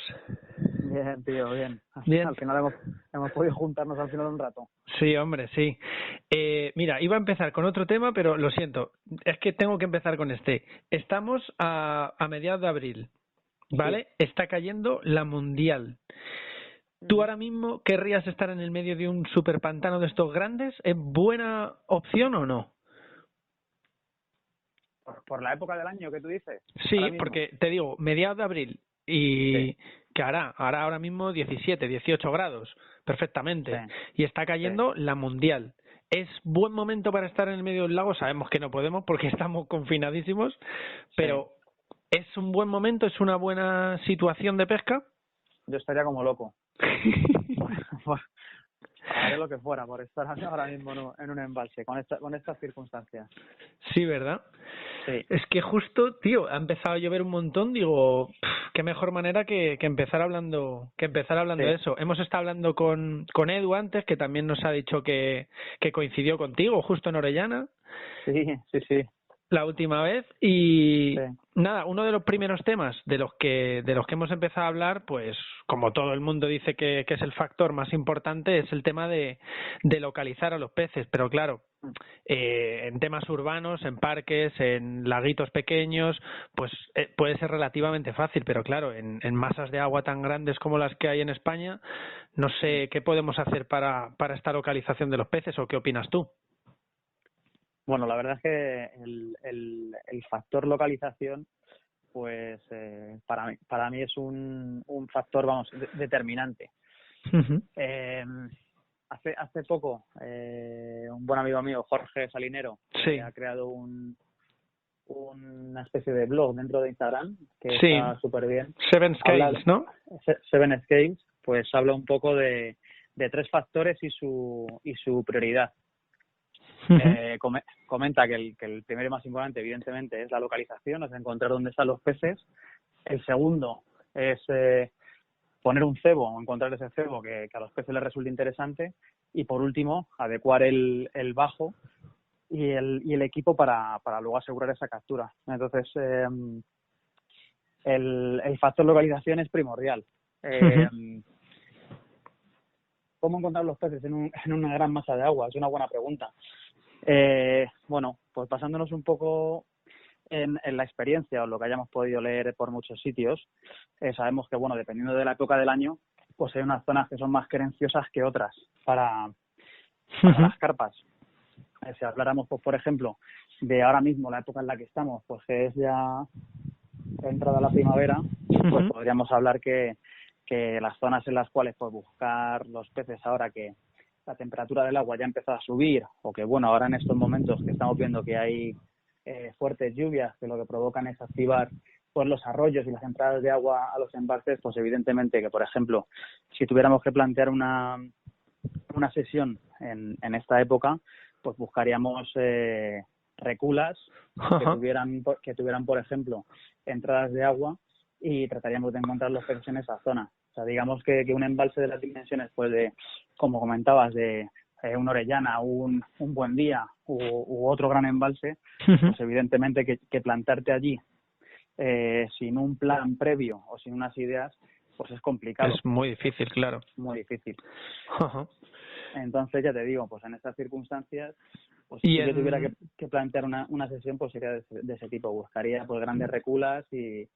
Bien, tío, bien. Bien. Al final hemos podido juntarnos al final un rato. Sí, hombre, sí. Mira, iba a empezar con otro tema, pero lo siento, es que tengo que empezar con este. Estamos a mediados de abril, ¿vale? Sí. Está cayendo la Mundial. ¿Tú ahora mismo querrías estar en el medio de un super pantano de estos grandes? ¿Es buena opción o no? ¿Por la época del año que tú dices? Sí, porque te digo, mediados de abril y que hará ahora mismo 17, 18 grados, perfectamente, y está cayendo la Mundial. ¿Es buen momento para estar en el medio del lago? Sabemos que no podemos porque estamos confinadísimos, pero ¿es un buen momento? ¿Es una buena situación de pesca? Yo estaría como loco. Haré lo que fuera por estar ahora mismo en un embalse con estas circunstancias. Sí, ¿verdad? Sí. Es que justo, tío, ha empezado a llover un montón, digo, qué mejor manera que empezar hablando de eso. Hemos estado hablando con Edu antes, que también nos ha dicho que coincidió contigo justo en Orellana. Sí. La última vez y nada, uno de los primeros temas de los que hemos empezado a hablar, pues como todo el mundo dice que es el factor más importante, es el tema de localizar a los peces, pero claro, en temas urbanos, en parques, en laguitos pequeños, pues puede ser relativamente fácil, pero claro, en masas de agua tan grandes como las que hay en España, no sé qué podemos hacer para esta localización de los peces, o qué opinas tú. Bueno, la verdad es que el factor localización, pues para mí es un factor, vamos, determinante. Uh-huh. Hace poco, un buen amigo mío, Jorge Salinero, ha creado una especie de blog dentro de Instagram que está súper bien. Seven Scales, ¿no? Seven Scales, pues habla un poco de 3 factores y su prioridad. Comenta que el primero y más importante, evidentemente, es la localización, es encontrar dónde están los peces. El segundo es poner un cebo o encontrar ese cebo que a los peces les resulte interesante. Y por último, adecuar el bajo y el equipo para luego asegurar esa captura. Entonces, el factor localización es primordial. ¿Cómo encontrar los peces en una gran masa de agua? Es una buena pregunta. Bueno, pues basándonos un poco en la experiencia o lo que hayamos podido leer por muchos sitios, sabemos que, bueno, dependiendo de la época del año, pues hay unas zonas que son más querenciosas que otras para las carpas. Si habláramos, pues, por ejemplo, de ahora mismo la época en la que estamos, pues que es ya entrada la primavera, pues podríamos hablar que las zonas en las cuales pues buscar los peces ahora que la temperatura del agua ya ha empezado a subir, o que, bueno, ahora en estos momentos que estamos viendo que hay fuertes lluvias que lo que provocan es activar pues los arroyos y las entradas de agua a los embalses, pues evidentemente que, por ejemplo, si tuviéramos que plantear una sesión en esta época, pues buscaríamos reculas que tuvieran, por ejemplo, entradas de agua y trataríamos de encontrar los peces en esa zona. O sea, digamos que un embalse de las dimensiones, pues de, como comentabas, de una Orellana, un Buen Día u otro gran embalse, pues evidentemente que plantarte allí sin un plan previo o sin unas ideas, pues es complicado. Es muy difícil, claro. Muy difícil. Ajá. Entonces, ya te digo, pues en estas circunstancias, pues Y si yo tuviera que plantear una sesión, pues sería de ese tipo. Buscaría pues grandes reculas y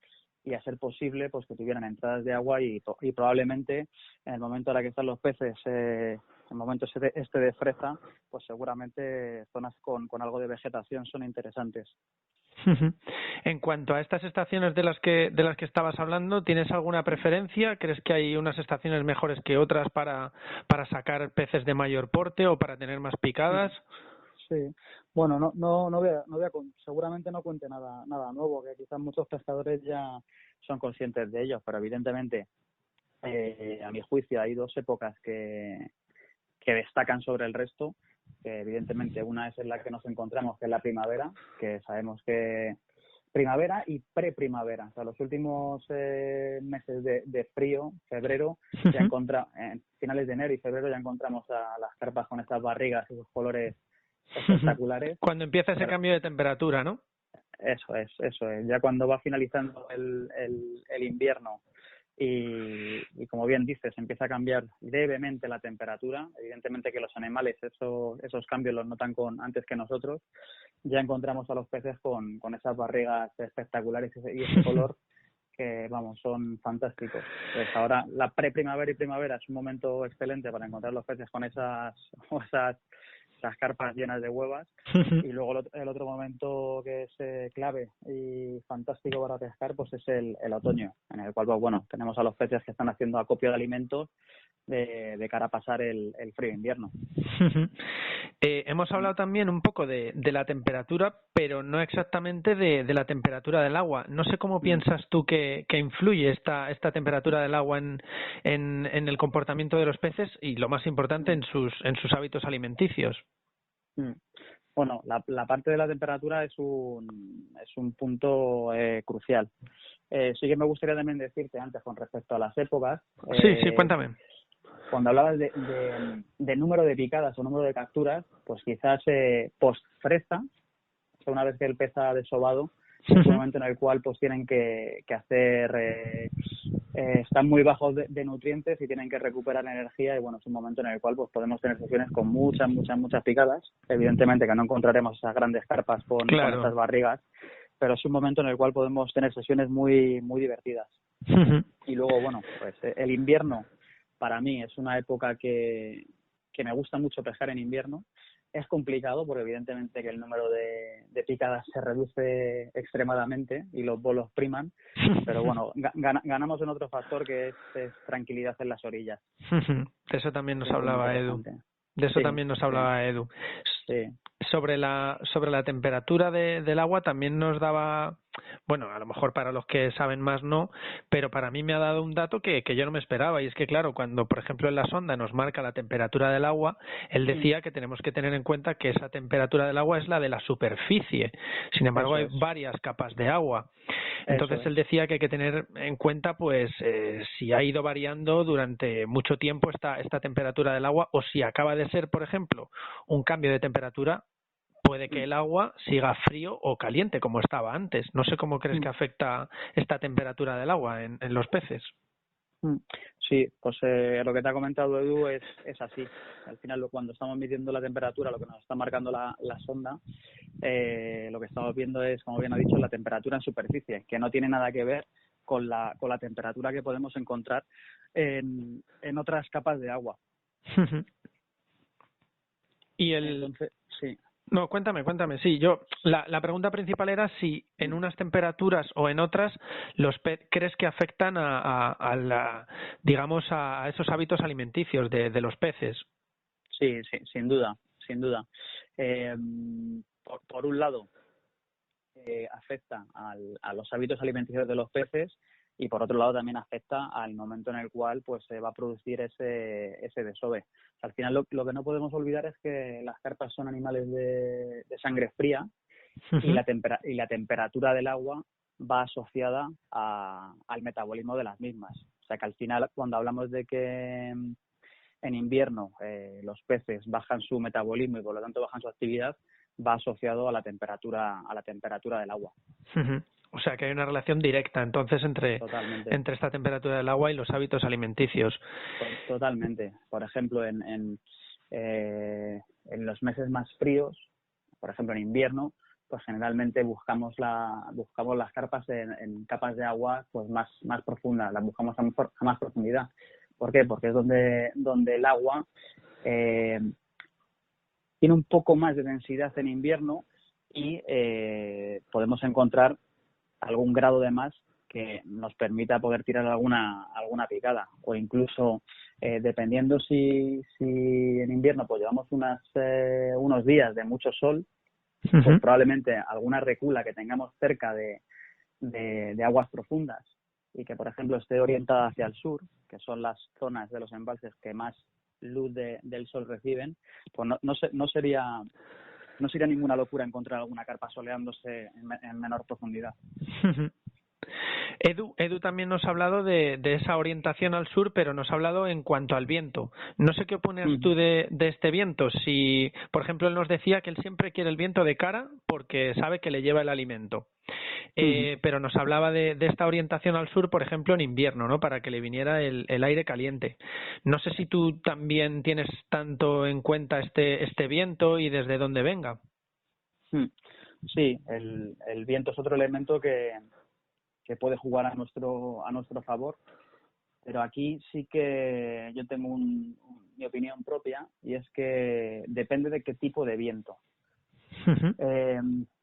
a ser posible pues que tuvieran entradas de agua y probablemente en el momento en el que están los peces, el momento este de freza, pues seguramente zonas con algo de vegetación son interesantes. En cuanto a estas estaciones de las que estabas hablando, ¿tienes alguna preferencia? ¿Crees que hay unas estaciones mejores que otras para sacar peces de mayor porte o para tener más picadas? Sí, bueno, no voy a seguramente no cuente nada nuevo, que quizás muchos pescadores ya son conscientes de ello, pero evidentemente a mi juicio hay dos épocas que destacan sobre el resto, que evidentemente una es en la que nos encontramos, que es la primavera, que sabemos que primavera y preprimavera, o sea, los últimos meses de frío, febrero, ya en finales de enero y febrero ya encontramos a las carpas con estas barrigas y sus colores espectaculares. Cuando empieza ese cambio de temperatura, ¿no? Eso es. Ya cuando va finalizando el invierno y como bien dices, empieza a cambiar levemente la temperatura. Evidentemente que los animales esos cambios los notan antes que nosotros. Ya encontramos a los peces con esas barrigas espectaculares y ese color que, vamos, son fantásticos. Pues ahora la preprimavera y primavera es un momento excelente para encontrar los peces con esas carpas llenas de huevas. Y luego el otro momento que es clave y fantástico para pescar, pues es el otoño, en el cual, pues bueno, tenemos a los peces que están haciendo acopio de alimentos de cara a pasar el frío invierno. Hemos hablado también un poco de la temperatura, pero no exactamente de la temperatura del agua. No sé cómo piensas tú que influye esta temperatura del agua en el comportamiento de los peces y, lo más importante, en sus hábitos alimenticios. Bueno, la parte de la temperatura es un punto crucial. Sí que me gustaría también decirte antes con respecto a las épocas. Sí, cuéntame. Cuando hablabas de número de picadas o número de capturas, pues quizás post-fresa, o sea, una vez que el pez ha desobado, es un momento en el cual pues tienen que hacer, están muy bajos de nutrientes y tienen que recuperar energía, y bueno, es un momento en el cual pues podemos tener sesiones con muchas picadas. Evidentemente que no encontraremos esas grandes carpas con esas barrigas, pero es un momento en el cual podemos tener sesiones muy divertidas. Y luego, bueno, pues el invierno para mí es una época que me gusta mucho pescar en invierno. Es complicado porque evidentemente que el número de picadas se reduce extremadamente y los bolos priman, pero bueno, ganamos en otro factor que es tranquilidad en las orillas. De eso también nos hablaba Edu. Edu. Sí. Sobre la temperatura del agua también nos daba, bueno, a lo mejor para los que saben más no, pero para mí me ha dado un dato que yo no me esperaba, y es que claro, cuando por ejemplo en la sonda nos marca la temperatura del agua, él decía que tenemos que tener en cuenta que esa temperatura del agua es la de la superficie. Sin embargo, hay varias capas de agua. Entonces él decía que hay que tener en cuenta pues si ha ido variando durante mucho tiempo esta temperatura del agua, o si acaba de ser, por ejemplo, un cambio de temperatura, puede que el agua siga frío o caliente como estaba antes. No sé cómo crees que afecta esta temperatura del agua en los peces. Sí, pues lo que te ha comentado Edu es así. Al final, cuando estamos midiendo la temperatura, lo que nos está marcando la sonda, lo que estamos viendo es, como bien ha dicho, la temperatura en superficie, que no tiene nada que ver con la temperatura que podemos encontrar en otras capas de agua. Y entonces, sí. No, cuéntame. Sí, la pregunta principal era si en unas temperaturas o en otras crees que afectan a esos hábitos alimenticios de los peces. Sí, sin duda. Por un lado, afecta a los hábitos alimenticios de los peces, y por otro lado también afecta al momento en el cual pues se va a producir ese desove. Al final lo que no podemos olvidar es que las carpas son animales de sangre fría, y la temperatura del agua va asociada al metabolismo de las mismas. O sea que al final, cuando hablamos de que en invierno los peces bajan su metabolismo y por lo tanto bajan su actividad, va asociado a la temperatura del agua. O sea que hay una relación directa entonces entre esta temperatura del agua y los hábitos alimenticios. Totalmente. Por ejemplo, en los meses más fríos, por ejemplo en invierno, pues generalmente buscamos las carpas en capas de agua pues más profundas, las buscamos a más profundidad. ¿Por qué? Porque es donde el agua tiene un poco más de densidad en invierno y podemos encontrar algún grado de más que nos permita poder tirar alguna picada, o incluso dependiendo si en invierno pues llevamos unos días de mucho sol, pues probablemente alguna recula que tengamos cerca de aguas profundas y que por ejemplo esté orientada hacia el sur, que son las zonas de los embalses que más luz del sol reciben, pues no sería ninguna locura encontrar alguna carpa soleándose en menor profundidad. Edu también nos ha hablado de esa orientación al sur, pero nos ha hablado en cuanto al viento. No sé qué opinas tú de este viento. Si, por ejemplo, él nos decía que él siempre quiere el viento de cara porque sabe que le lleva el alimento. Pero nos hablaba de esta orientación al sur, por ejemplo, en invierno, ¿no? Para que le viniera el aire caliente. No sé si tú también tienes tanto en cuenta este viento y desde dónde venga. Sí, el viento es otro elemento que puede jugar a nuestro favor, pero aquí sí que yo tengo mi opinión propia, y es que depende de qué tipo de viento.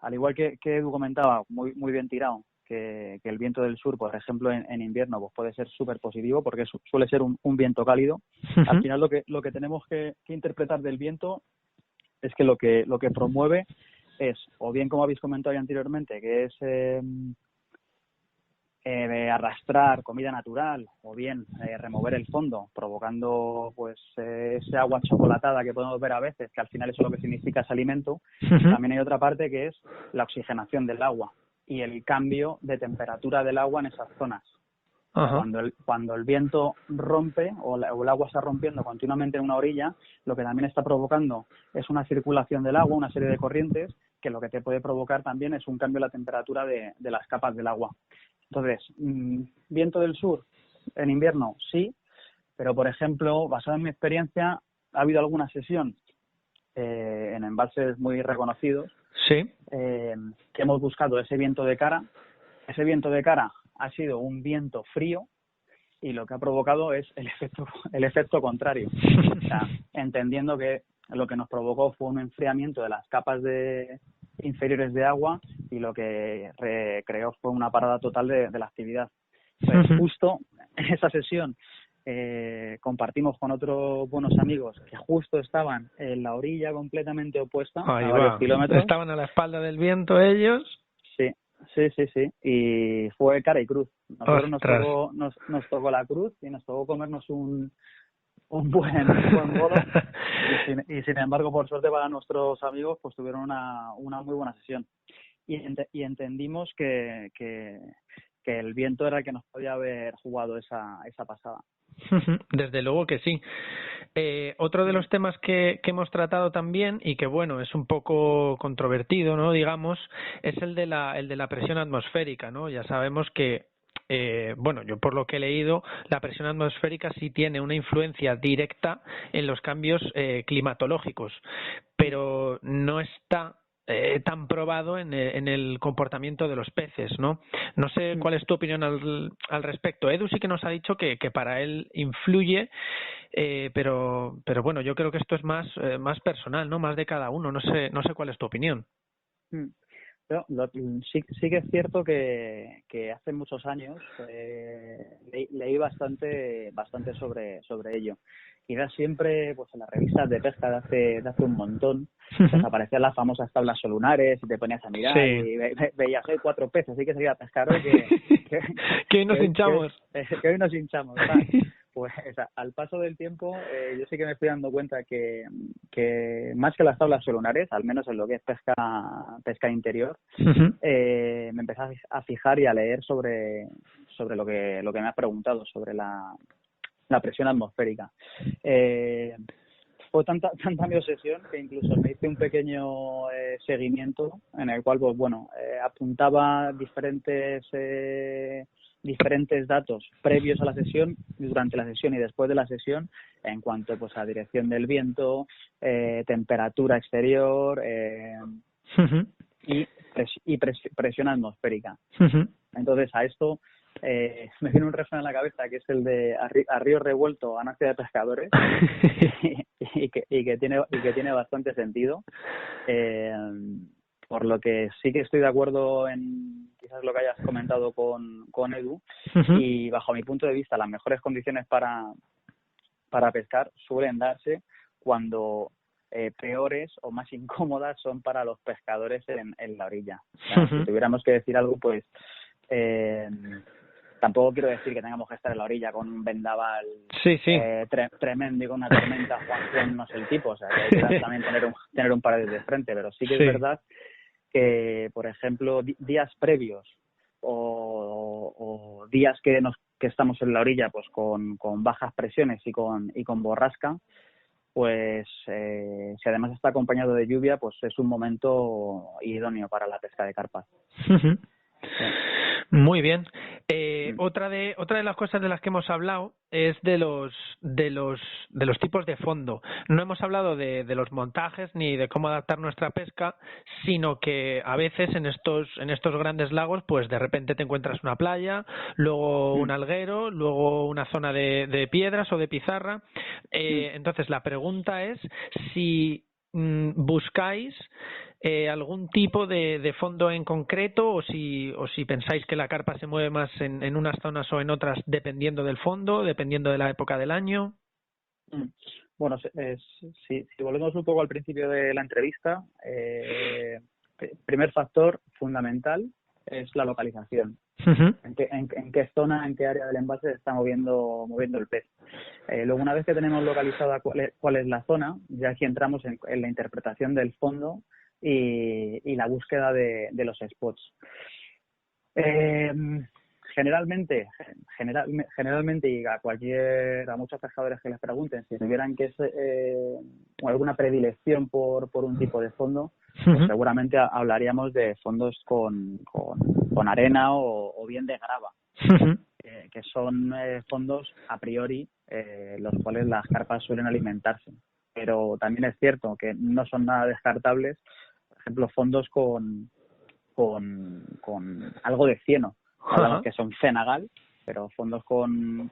Al igual que Edu comentaba, muy bien tirado, que el viento del sur, por ejemplo, en invierno pues puede ser súper positivo porque suele ser un viento cálido. Al final lo que tenemos que interpretar del viento es que lo que promueve es, o bien como habéis comentado ya anteriormente, que es arrastrar comida natural, o bien remover el fondo, provocando pues ese agua chocolatada que podemos ver a veces, que al final eso es lo que significa ese alimento. También hay otra parte que es la oxigenación del agua y el cambio de temperatura del agua en esas zonas. Cuando el viento rompe o el agua está rompiendo continuamente en una orilla, lo que también está provocando es una circulación del agua, una serie de corrientes, que lo que te puede provocar también es un cambio en la temperatura de las capas del agua. Entonces, viento del sur en invierno, sí, pero por ejemplo, basado en mi experiencia, ha habido alguna sesión en embalses muy reconocidos, sí, que hemos buscado ese viento de cara. Ese viento de cara ha sido un viento frío y lo que ha provocado es el efecto contrario. O sea, entendiendo que lo que nos provocó fue un enfriamiento de las capas inferiores de agua y lo que creó fue una parada total de la actividad. Pues justo en esa sesión compartimos con otros buenos amigos que justo estaban en la orilla completamente opuesta, a varios kilómetros. Estaban a la espalda del viento ellos. Sí. Y fue cara y cruz. Nosotros nos tocó la cruz y nos tocó comernos un buen bolo y sin embargo, por suerte para nuestros amigos, pues tuvieron una muy buena sesión y entendimos que el viento era el que nos podía haber jugado esa pasada. Desde luego que sí. Otro de los temas que hemos tratado también y que bueno es un poco controvertido, ¿no? Digamos, es el de la presión atmosférica, ¿no? Ya sabemos que yo por lo que he leído, la presión atmosférica sí tiene una influencia directa en los cambios climatológicos, pero no está tan probado en el comportamiento de los peces, ¿no? No sé cuál es tu opinión al respecto. Edu sí que nos ha dicho que para él influye, pero bueno, yo creo que esto es más personal, ¿no? Más de cada uno. No sé cuál es tu opinión. Pero sí que es cierto que hace muchos años leí bastante sobre ello. Quizás siempre pues en las revistas de pesca de hace un montón pues aparecían las famosas tablas solunares y te ponías a mirar y veías 4 peces, así que se iba a pescar hoy que hoy nos hinchamos. Que hoy nos hinchamos, ¿verdad? pues al paso del tiempo yo sí que me estoy dando cuenta que más que las tablas lunares, al menos en lo que es pesca interior, me empecé a fijar y a leer sobre lo que me has preguntado, sobre la presión atmosférica. Fue tanta mi obsesión que incluso me hice un pequeño seguimiento en el cual, pues bueno, apuntaba diferentes datos previos a la sesión, durante la sesión y después de la sesión, en cuanto pues a dirección del viento, temperatura exterior y presión atmosférica. Entonces a esto me viene un refrán en la cabeza que es el de a río revuelto a nace de pescadores y que tiene bastante sentido, por lo que sí que estoy de acuerdo en quizás lo que hayas comentado con Edu, y bajo mi punto de vista las mejores condiciones para pescar suelen darse cuando peores o más incómodas son para los pescadores en la orilla. O sea, si tuviéramos que decir algo, pues tampoco quiero decir que tengamos que estar en la orilla con un vendaval tremendo y con una tormenta, Juan no es el tipo, o sea, que hay que también tener un pared de frente, pero sí que es verdad que, por ejemplo, días previos o días que estamos en la orilla pues con bajas presiones y con borrasca, pues si además está acompañado de lluvia, pues es un momento idóneo para la pesca de carpas. Muy bien. Otra de las cosas de las que hemos hablado es de los tipos de fondo. No hemos hablado de los montajes ni de cómo adaptar nuestra pesca, sino que a veces en estos grandes lagos, pues de repente te encuentras una playa, luego un alguero, luego una zona de piedras o de pizarra. Entonces la pregunta es si buscáis algún tipo de fondo en concreto o si pensáis que la carpa se mueve más en unas zonas o en otras dependiendo del fondo, dependiendo de la época del año. Bueno, si volvemos un poco al principio de la entrevista, primer factor fundamental es la localización. ¿En qué zona, en qué área del embalse se está moviendo el pez? Luego, una vez que tenemos localizada cuál es la zona, ya aquí entramos en la interpretación del fondo y la búsqueda de los spots. Generalmente y a muchos pescadores que les pregunten si tuvieran que alguna predilección por un tipo de fondo, pues seguramente hablaríamos de fondos con arena o bien de grava, que son fondos a priori los cuales las carpas suelen alimentarse, pero también es cierto que no son nada descartables, por ejemplo, fondos con algo de cieno. Hablamos que son cenagal, pero fondos con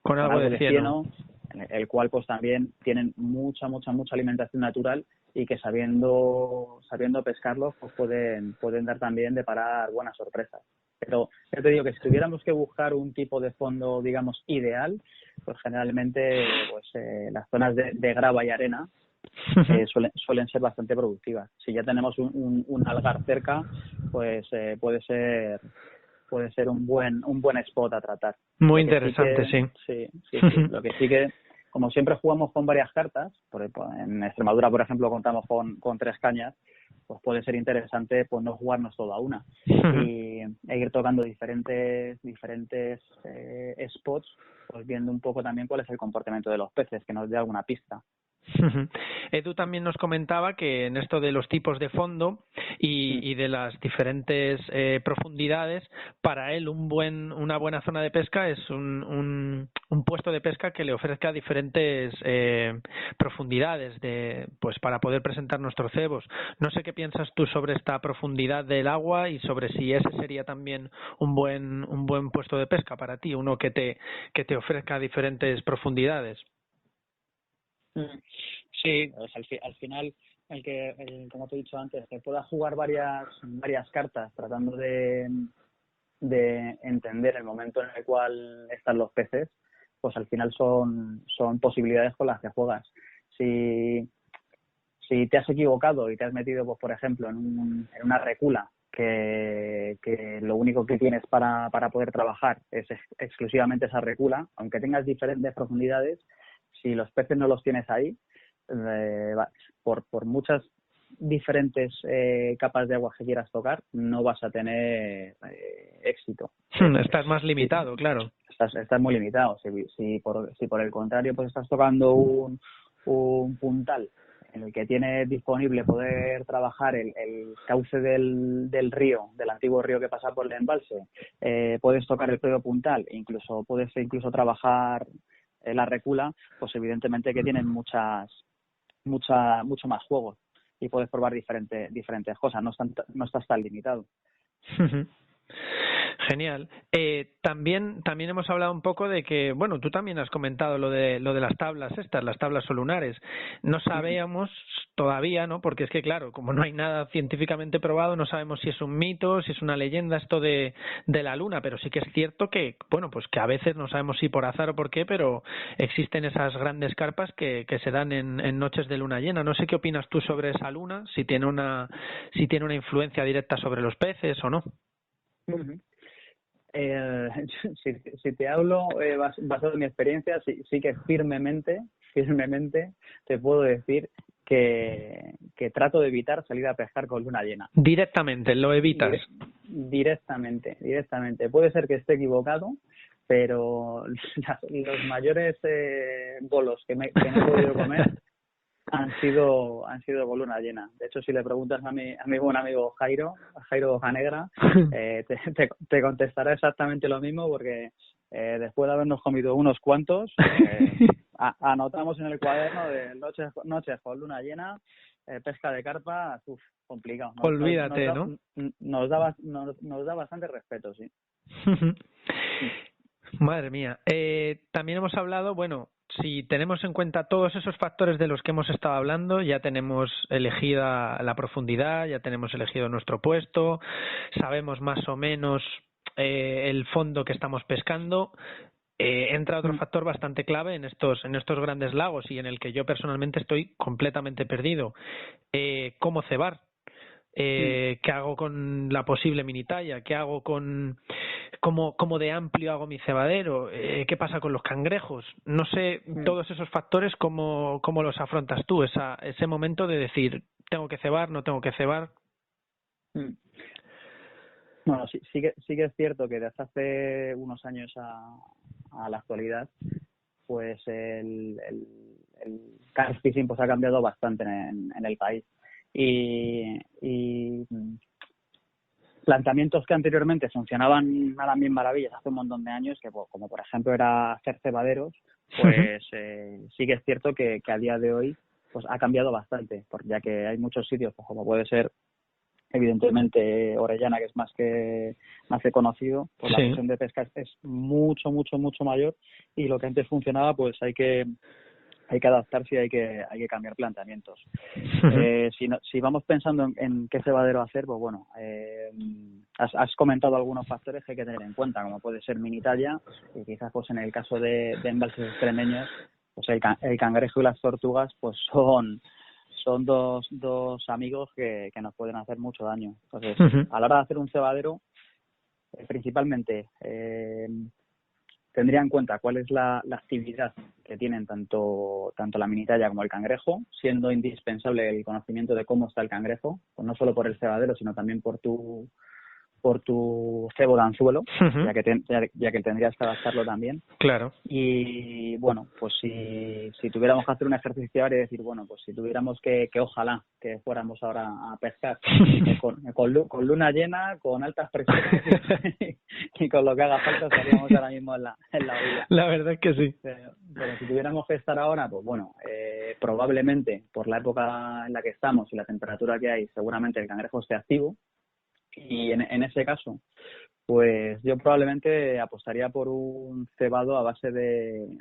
algo de cieno, el cual pues también tienen mucha alimentación natural y que sabiendo pescarlos pues pueden dar también deparar buenas sorpresas. Pero yo te digo que si tuviéramos que buscar un tipo de fondo, digamos, ideal, pues generalmente pues las zonas de grava y arena suelen ser bastante productivas. Si ya tenemos un algar cerca, pues puede ser un buen spot a tratar. Muy interesante, sí. Lo que sí que, como siempre jugamos con varias cartas, en Extremadura, por ejemplo, contamos con 3 cañas, pues puede ser interesante pues no jugarnos toda una e ir tocando diferentes spots, pues viendo un poco también cuál es el comportamiento de los peces, que nos dé alguna pista. Edu también nos comentaba que en esto de los tipos de fondo y de las diferentes profundidades, para él una buena zona de pesca es un puesto de pesca que le ofrezca diferentes profundidades pues para poder presentar nuestros cebos. No sé qué piensas tú sobre esta profundidad del agua y sobre si ese sería también un buen puesto de pesca para ti, uno que te ofrezca diferentes profundidades. Sí, o sea, al final, como te he dicho antes, que pueda jugar varias cartas tratando de entender el momento en el cual están los peces, pues al final son posibilidades con las que juegas. Si te has equivocado y te has metido, pues por ejemplo, en una recula que lo único que tienes para poder trabajar es exclusivamente esa recula, aunque tengas diferentes profundidades, si los peces no los tienes ahí, por muchas diferentes capas de agua que quieras tocar, no vas a tener éxito. Estás más limitado, claro. Estás muy limitado. Si por el contrario pues estás tocando un puntal en el que tienes disponible poder trabajar el cauce del río, del antiguo río que pasa por el embalse, puedes tocar el pedo puntal, puedes trabajar la recula, pues evidentemente que tienen mucho más juego y puedes probar diferentes cosas, no estás tan limitado. Genial. También hemos hablado un poco de que, bueno, tú también has comentado lo de las tablas las tablas solunares. No sabíamos todavía, ¿no? Porque es que, claro, como no hay nada científicamente probado, no sabemos si es un mito, si es una leyenda esto de la luna, pero sí que es cierto que, bueno, pues que a veces no sabemos si por azar o por qué, pero existen esas grandes carpas que se dan en noches de luna llena. No sé qué opinas tú sobre esa luna, si tiene una influencia directa sobre los peces o no. Si te hablo basado en mi experiencia, sí que firmemente te puedo decir que trato de evitar salir a pescar con luna llena. Directamente, lo evitas. Directamente. Puede ser que esté equivocado, pero los mayores bolos que me he podido comer han sido con luna llena. De hecho, si le preguntas a mi buen amigo Jairo Bocanegra, te contestará exactamente lo mismo, porque después de habernos comido unos cuantos, anotamos en el cuaderno de noches con luna llena, pesca de carpa, complicado. Olvídate, ¿no? Nos da bastante respeto, sí. Madre mía. También hemos hablado, bueno, si tenemos en cuenta todos esos factores de los que hemos estado hablando, ya tenemos elegida la profundidad, ya tenemos elegido nuestro puesto, sabemos más o menos el fondo que estamos pescando. Entra otro factor bastante clave en estos grandes lagos y en el que yo personalmente estoy completamente perdido. ¿Cómo cebar? ¿Qué hago con la posible mini talla? ¿Qué hago cómo de amplio hago mi cebadero? ¿Qué pasa con los cangrejos? No sé, todos esos factores, ¿cómo los afrontas tú? Ese momento de decir, ¿tengo que cebar, no tengo que cebar? Bueno, sí que es cierto que desde hace unos años a la actualidad, pues el carp fishing pues ha cambiado bastante en el país. Y planteamientos que anteriormente funcionaban a las mil maravillas hace un montón de años, que como por ejemplo era hacer cebaderos, pues sí que es cierto que a día de hoy pues ha cambiado bastante, ya que hay muchos sitios, pues como puede ser evidentemente Orellana, que es más que conocido, pues la presión de pesca es mucho mayor, y lo que antes funcionaba pues hay que adaptarse y hay que cambiar planteamientos. Si vamos pensando en qué cebadero hacer, pues bueno, has comentado algunos factores que hay que tener en cuenta, como puede ser mini talla, y quizás pues en el caso de embalses extremeños, pues el cangrejo y las tortugas pues son dos amigos que nos pueden hacer mucho daño. Entonces, a la hora de hacer un cebadero, principalmente tendría en cuenta cuál es la actividad que tienen tanto la minitalla como el cangrejo, siendo indispensable el conocimiento de cómo está el cangrejo, pues no solo por el cebadero, sino también por tu cebo de anzuelo, ya que tendrías que adaptarlo también. Claro. Y bueno, pues si tuviéramos que hacer un ejercicio ahora y decir, bueno, pues si tuviéramos que ojalá que fuéramos ahora a pescar con luna llena, con altas presiones y con lo que haga falta, estaríamos ahora mismo en la orilla. La verdad es que sí. Pero si tuviéramos que estar ahora, pues bueno, probablemente por la época en la que estamos y la temperatura que hay, seguramente el cangrejo esté activo. Y en ese caso, pues yo probablemente apostaría por un cebado a base de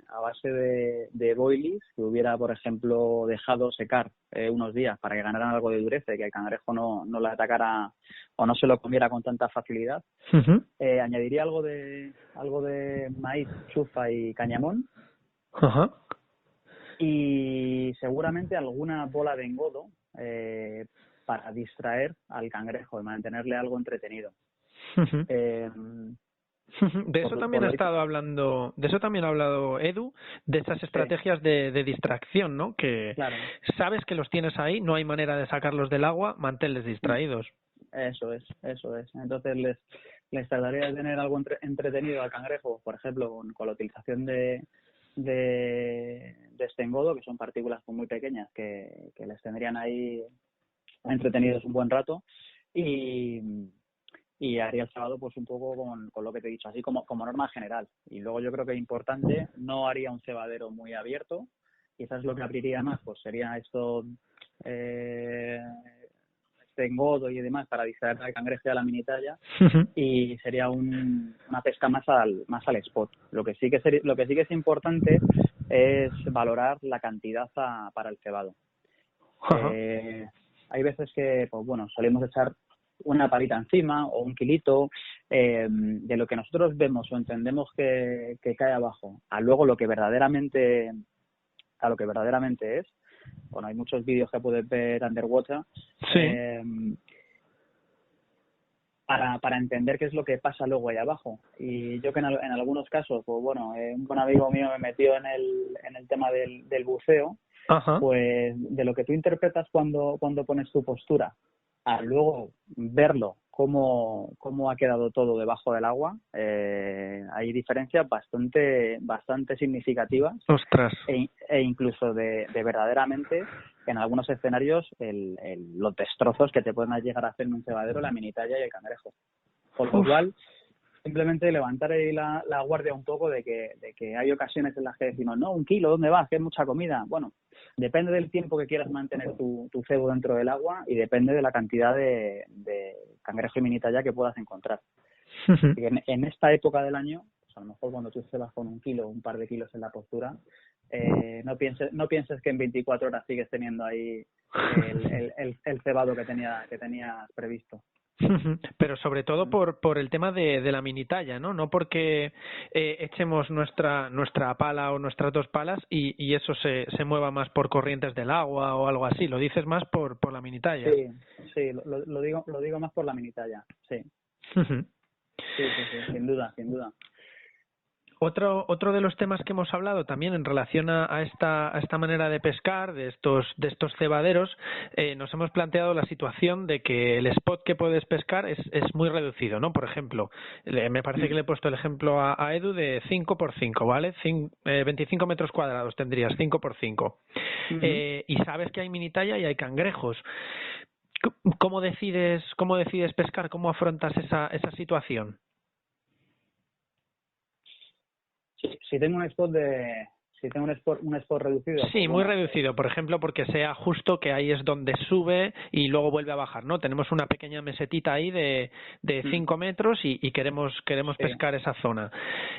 boilies, que hubiera, por ejemplo, dejado secar unos días para que ganaran algo de dureza y que el cangrejo no lo atacara o no se lo comiera con tanta facilidad. Añadiría algo de maíz, chufa y cañamón. Y seguramente alguna bola de engodo para distraer al cangrejo y mantenerle algo entretenido. De eso también ha estado hablando, de eso también ha hablado Edu, de esas estrategias de distracción, ¿no? Que claro, sabes que los tienes ahí, no hay manera de sacarlos del agua, manténles distraídos. Eso es. Entonces les trataría de tener algo entretenido al cangrejo, por ejemplo, con la utilización de este engodo, que son partículas muy pequeñas que les tendrían ahí entretenidos un buen rato, y haría el cebado pues un poco con lo que te he dicho, así como norma general. Y luego yo creo que es importante, no haría un cebadero muy abierto, quizás lo que abriría más pues sería esto, este engodo y demás para distraer al cangrejo y a la minitalla, y sería una pesca más al spot. Lo que sí que es importante es valorar la cantidad para el cebado. Hay veces que pues bueno, solemos echar una palita encima o un kilito de lo que nosotros vemos o entendemos que cae abajo a luego lo que verdaderamente es. Bueno, hay muchos vídeos que puedes ver underwater, para entender qué es lo que pasa luego ahí abajo. Y yo que en algunos casos, pues bueno, un buen amigo mío me metió en el tema del buceo. Pues de lo que tú interpretas cuando pones tu postura a luego verlo cómo ha quedado todo debajo del agua, hay diferencias bastante significativas. ¡Ostras! E incluso de verdaderamente en algunos escenarios los destrozos que te pueden llegar a hacer en un cebadero la minitalla y el cangrejo. Por lo cual, simplemente levantar ahí la guardia un poco de que hay ocasiones en las que decimos, no, 1 kilo, ¿dónde vas? Que es mucha comida. Bueno, depende del tiempo que quieras mantener tu cebo dentro del agua y depende de la cantidad de cangrejo y minitalla que puedas encontrar. Y en esta época del año, pues a lo mejor cuando tú cebas con 1 kilo, un par de kilos en la postura, no pienses que en 24 horas sigues teniendo ahí el cebado que tenías previsto. Pero sobre todo por el tema de la minitalla, ¿no? No porque echemos nuestra pala o nuestras 2 palas y eso se mueva más por corrientes del agua o algo así. Lo dices más por la minitalla. Sí, lo digo más por la minitalla, sí. Sí, sin duda. Otro de los temas que hemos hablado también en relación a esta manera de pescar, de estos cebaderos, nos hemos planteado la situación de que el spot que puedes pescar es muy reducido, ¿no? Por ejemplo, me parece que le he puesto el ejemplo a Edu de 5x5, ¿vale? 25 metros cuadrados tendrías, 5x5. Y sabes que hay minitalla y hay cangrejos. ¿Cómo decides pescar? ¿Cómo afrontas esa situación? Si tengo un spot reducido. Sí, muy reducido, por ejemplo, porque sea justo que ahí es donde sube y luego vuelve a bajar, ¿no? Tenemos una pequeña mesetita ahí de 5 metros y queremos pescar esa zona.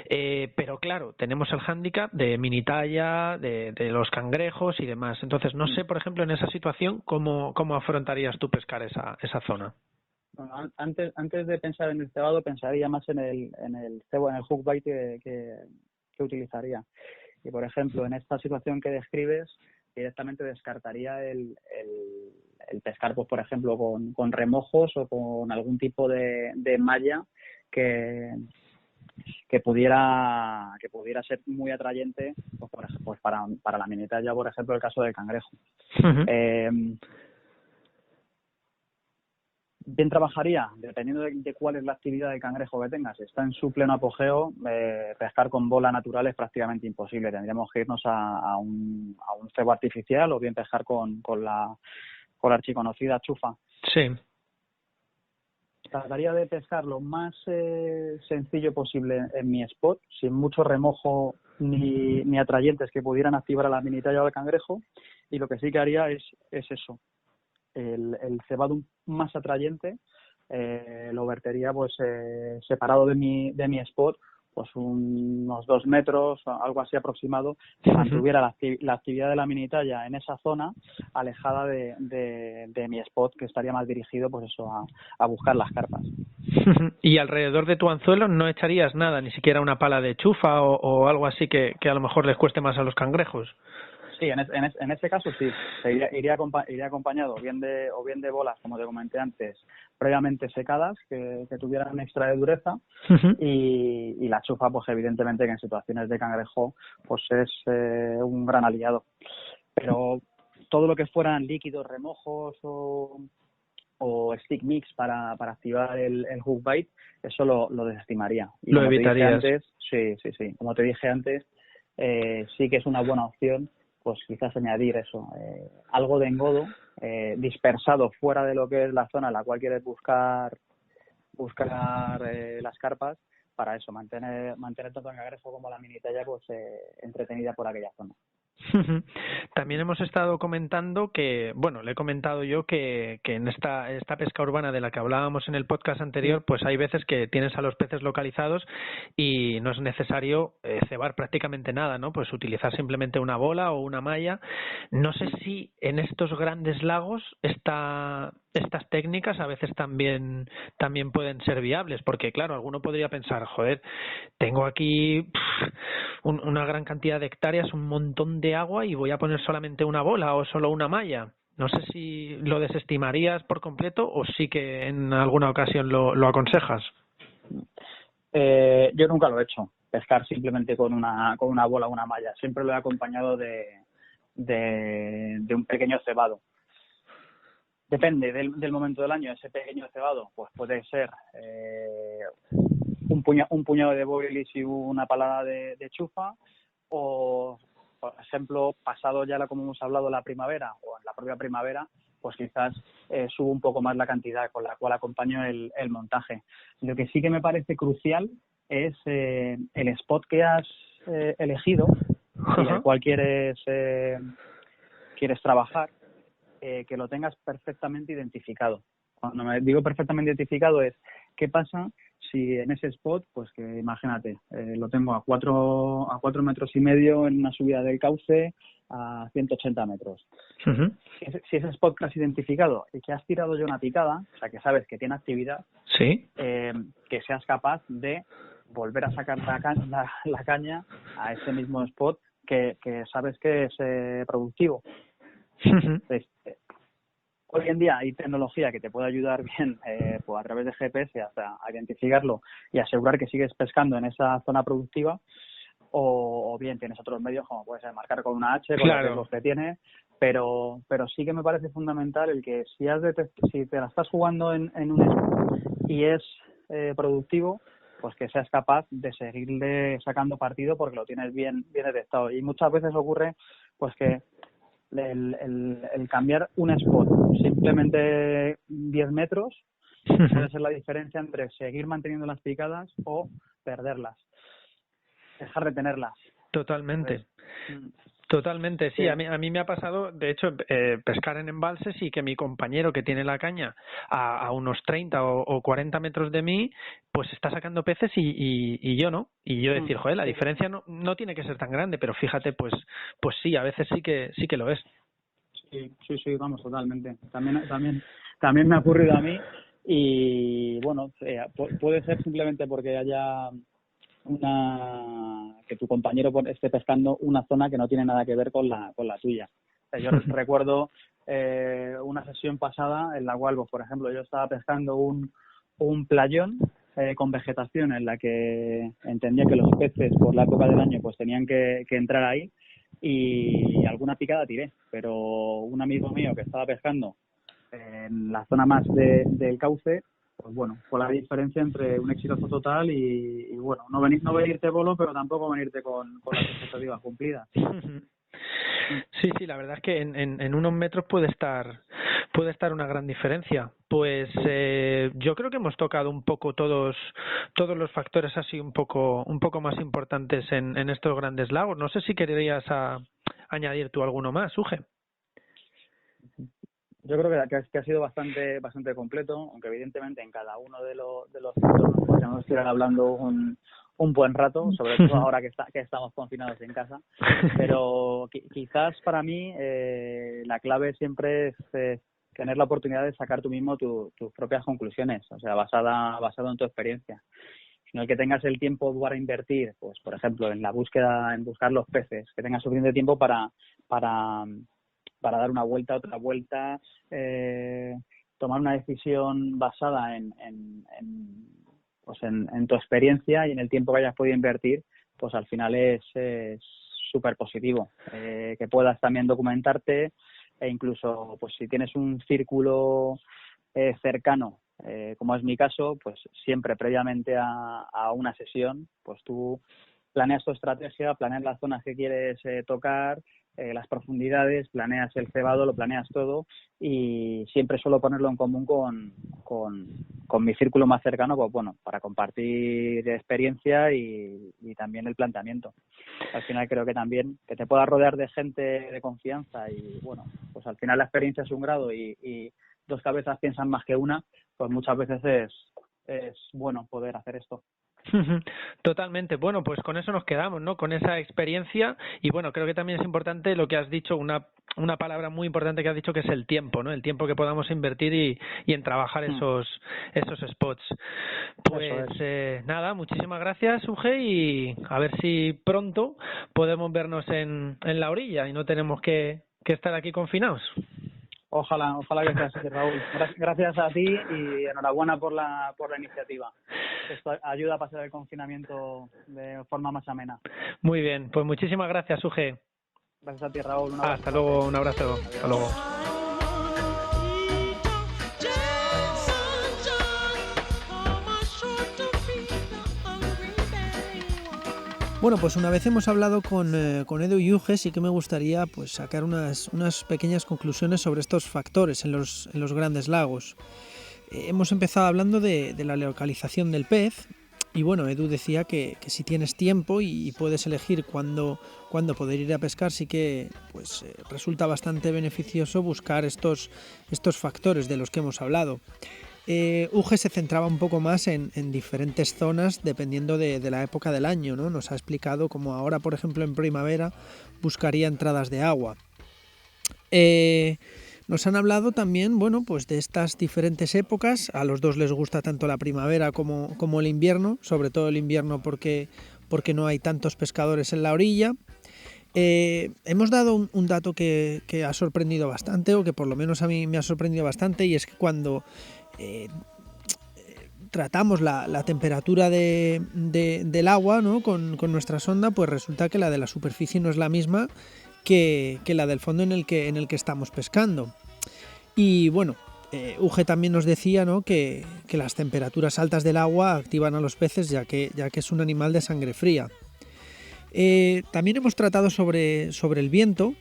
Pero claro, tenemos el hándicap de minitalla, de los cangrejos y demás. Entonces, no sé, por ejemplo, en esa situación, ¿cómo afrontarías tú pescar esa zona? Bueno, antes de pensar en el cebado, pensaría más en el cebo, en el hook bait que utilizaría. Y por ejemplo, en esta situación que describes, directamente descartaría el pescar, pues por ejemplo, con remojos o con algún tipo de malla que pudiera ser muy atrayente, pues para la minitalla, por ejemplo, el caso del cangrejo. Bien trabajaría, dependiendo de cuál es la actividad de cangrejo que tengas. Si está en su pleno apogeo, pescar con bola natural es prácticamente imposible. Tendríamos que irnos a un cebo artificial o bien pescar con la archiconocida chufa. Sí. Trataría de pescar lo más sencillo posible en mi spot, sin mucho remojo ni atrayentes que pudieran activar a la minitalla o al cangrejo. Y lo que sí que haría es eso. El cebado más atrayente lo vertería pues separado de mi spot, pues unos 2 metros, algo así aproximado, que mantuviera la actividad de la minitalla en esa zona, alejada de mi spot, que estaría más dirigido pues eso a buscar las carpas. Y alrededor de tu anzuelo no echarías nada, ni siquiera una pala de chufa o algo así que a lo mejor les cueste más a los cangrejos. Sí, en ese caso sí. Iría acompañado o bien de bolas, como te comenté antes, previamente secadas, que tuvieran un extra de dureza, Ujú. y la chufa, pues evidentemente que en situaciones de cangrejo pues es un gran aliado. Pero todo lo que fueran líquidos, remojos o stick mix para activar el hook bite, eso lo desestimaría. Y Lo como te dije evitarías. antes, sí, como te dije antes, sí que es una buena opción, pues quizás añadir eso, algo de engodo dispersado fuera de lo que es la zona en la cual quieres buscar las carpas, para eso, mantener tanto el cangrejo como la mini talla pues entretenida por aquella zona. También hemos estado comentando que, bueno, le he comentado yo que en esta pesca urbana de la que hablábamos en el podcast anterior, pues hay veces que tienes a los peces localizados y no es necesario cebar prácticamente nada, ¿no? Pues utilizar simplemente una bola o una malla. No sé si en estos grandes lagos estas técnicas a veces también pueden ser viables, porque claro, alguno podría pensar, joder, tengo aquí una gran cantidad de hectáreas, un montón de agua y voy a poner solamente una bola o solo una malla. No sé si lo desestimarías por completo o sí que en alguna ocasión lo aconsejas. Yo nunca lo he hecho, pescar simplemente con una bola o una malla. Siempre lo he acompañado de un pequeño cebado. Depende del momento del año. Ese pequeño cebado pues puede ser un puñado de boilies y una palada de chufa, o por ejemplo, pasado ya como hemos hablado la primavera o en la propia primavera, pues quizás subo un poco más la cantidad con la cual acompaño el montaje. Lo que sí que me parece crucial es el spot que has elegido y el cual quieres trabajar, que lo tengas perfectamente identificado. Cuando me digo perfectamente identificado es qué pasa si en ese spot, pues que imagínate, lo tengo a 4,5 metros en una subida del cauce a 180 metros. Uh-huh. Si ese spot que has identificado y que has tirado ya una picada, o sea que sabes que tiene actividad, sí, que seas capaz de volver a sacar la caña a ese mismo spot que sabes que es productivo. Uh-huh. Entonces, hoy en día hay tecnología que te puede ayudar bien pues a través de GPS hasta a identificarlo y asegurar que sigues pescando en esa zona productiva, o bien tienes otros medios como puede ser marcar con una H, con los riesgos que tiene, pero sí que me parece fundamental el que si te la estás jugando en un spot y es productivo, pues que seas capaz de seguirle sacando partido porque lo tienes bien detectado. Y muchas veces ocurre pues que el cambiar un spot simplemente 10 metros puede ser la diferencia entre seguir manteniendo las picadas o perderlas, dejar de tenerlas. Totalmente. Entonces, Totalmente, sí. A mí me ha pasado, de hecho, pescar en embalses y que mi compañero que tiene la caña a unos 30 o 40 metros de mí, pues está sacando peces y yo no. Y yo decir, joder, la diferencia no tiene que ser tan grande, pero fíjate, pues sí, a veces sí que lo es. Sí, vamos, totalmente. También me ha ocurrido a mí y, bueno, puede ser simplemente porque haya que tu compañero esté pescando una zona que no tiene nada que ver con la tuya. Yo recuerdo una sesión pasada en la cual, pues, por ejemplo, yo estaba pescando un playón con vegetación en la que entendía que los peces por la época del año pues tenían que entrar ahí, y alguna picada tiré, pero un amigo mío que estaba pescando en la zona más del cauce, pues bueno, fue la diferencia entre un exitoso total y bueno, no venirte bolo, pero tampoco venirte con las expectativas cumplidas. Sí, la verdad es que en unos metros puede estar una gran diferencia. Pues yo creo que hemos tocado un poco todos los factores así un poco más importantes en estos grandes lagos. No sé si querías añadir tú alguno más, Uge. Yo creo que ha sido bastante completo, aunque evidentemente en cada uno de los puntos nos podríamos estar hablando un buen rato, sobre todo ahora que estamos confinados en casa. Pero quizás para mí la clave siempre es tener la oportunidad de sacar tú mismo tus propias conclusiones, o sea, basado en tu experiencia. sino el que tengas el tiempo para invertir, pues por ejemplo, en la búsqueda, en buscar los peces, que tengas suficiente tiempo para dar una vuelta, otra vuelta, tomar una decisión basada en tu experiencia y en el tiempo que hayas podido invertir, pues al final es súper positivo. Que puedas también documentarte e incluso, pues si tienes un círculo cercano, como es mi caso, pues siempre previamente a una sesión, pues tú planeas tu estrategia, planeas las zonas que quieres tocar, las profundidades, planeas el cebado, lo planeas todo, y siempre suelo ponerlo en común con mi círculo más cercano, pues bueno, para compartir experiencia y también el planteamiento. Al final creo que también que te puedas rodear de gente de confianza y bueno, pues al final la experiencia es un grado y dos cabezas piensan más que una, pues muchas veces es bueno poder hacer esto. Totalmente. Bueno, pues con eso nos quedamos, ¿no? Con esa experiencia. Y bueno, creo que también es importante lo que has dicho, una palabra muy importante que has dicho, que es el tiempo, ¿no? El tiempo que podamos invertir y en trabajar esos spots. Pues nada, muchísimas gracias, Uge, y a ver si pronto podemos vernos en la orilla y no tenemos que estar aquí confinados. Ojalá que sea así, Raúl. Gracias a ti y enhorabuena por la iniciativa. Esto ayuda a pasar el confinamiento de forma más amena. Muy bien, pues muchísimas gracias, Uge. Gracias a ti, Raúl. Hasta luego, un abrazo. Hasta luego. Bueno, pues una vez hemos hablado con Edu y Uge, sí que me gustaría pues sacar unas pequeñas conclusiones sobre estos factores en los grandes lagos. Hemos empezado hablando de la localización del pez y bueno, Edu decía que si tienes tiempo y puedes elegir cuándo poder ir a pescar, sí que pues resulta bastante beneficioso buscar estos factores de los que hemos hablado. Uge se centraba un poco más en diferentes zonas dependiendo de la época del año, ¿no? Nos ha explicado cómo ahora, por ejemplo, en primavera buscaría entradas de agua. Nos han hablado también, bueno, pues de estas diferentes épocas. A los dos les gusta tanto la primavera como el invierno, sobre todo el invierno porque no hay tantos pescadores en la orilla. Hemos dado un dato que ha sorprendido bastante, o que por lo menos a mí me ha sorprendido bastante, y es que cuando tratamos la temperatura del agua, ¿no? con nuestra sonda, pues resulta que la de la superficie no es la misma que la del fondo en el que estamos pescando. Y bueno, Uge también nos decía, ¿no? que las temperaturas altas del agua activan a los peces, ya que es un animal de sangre fría. También hemos tratado sobre el viento.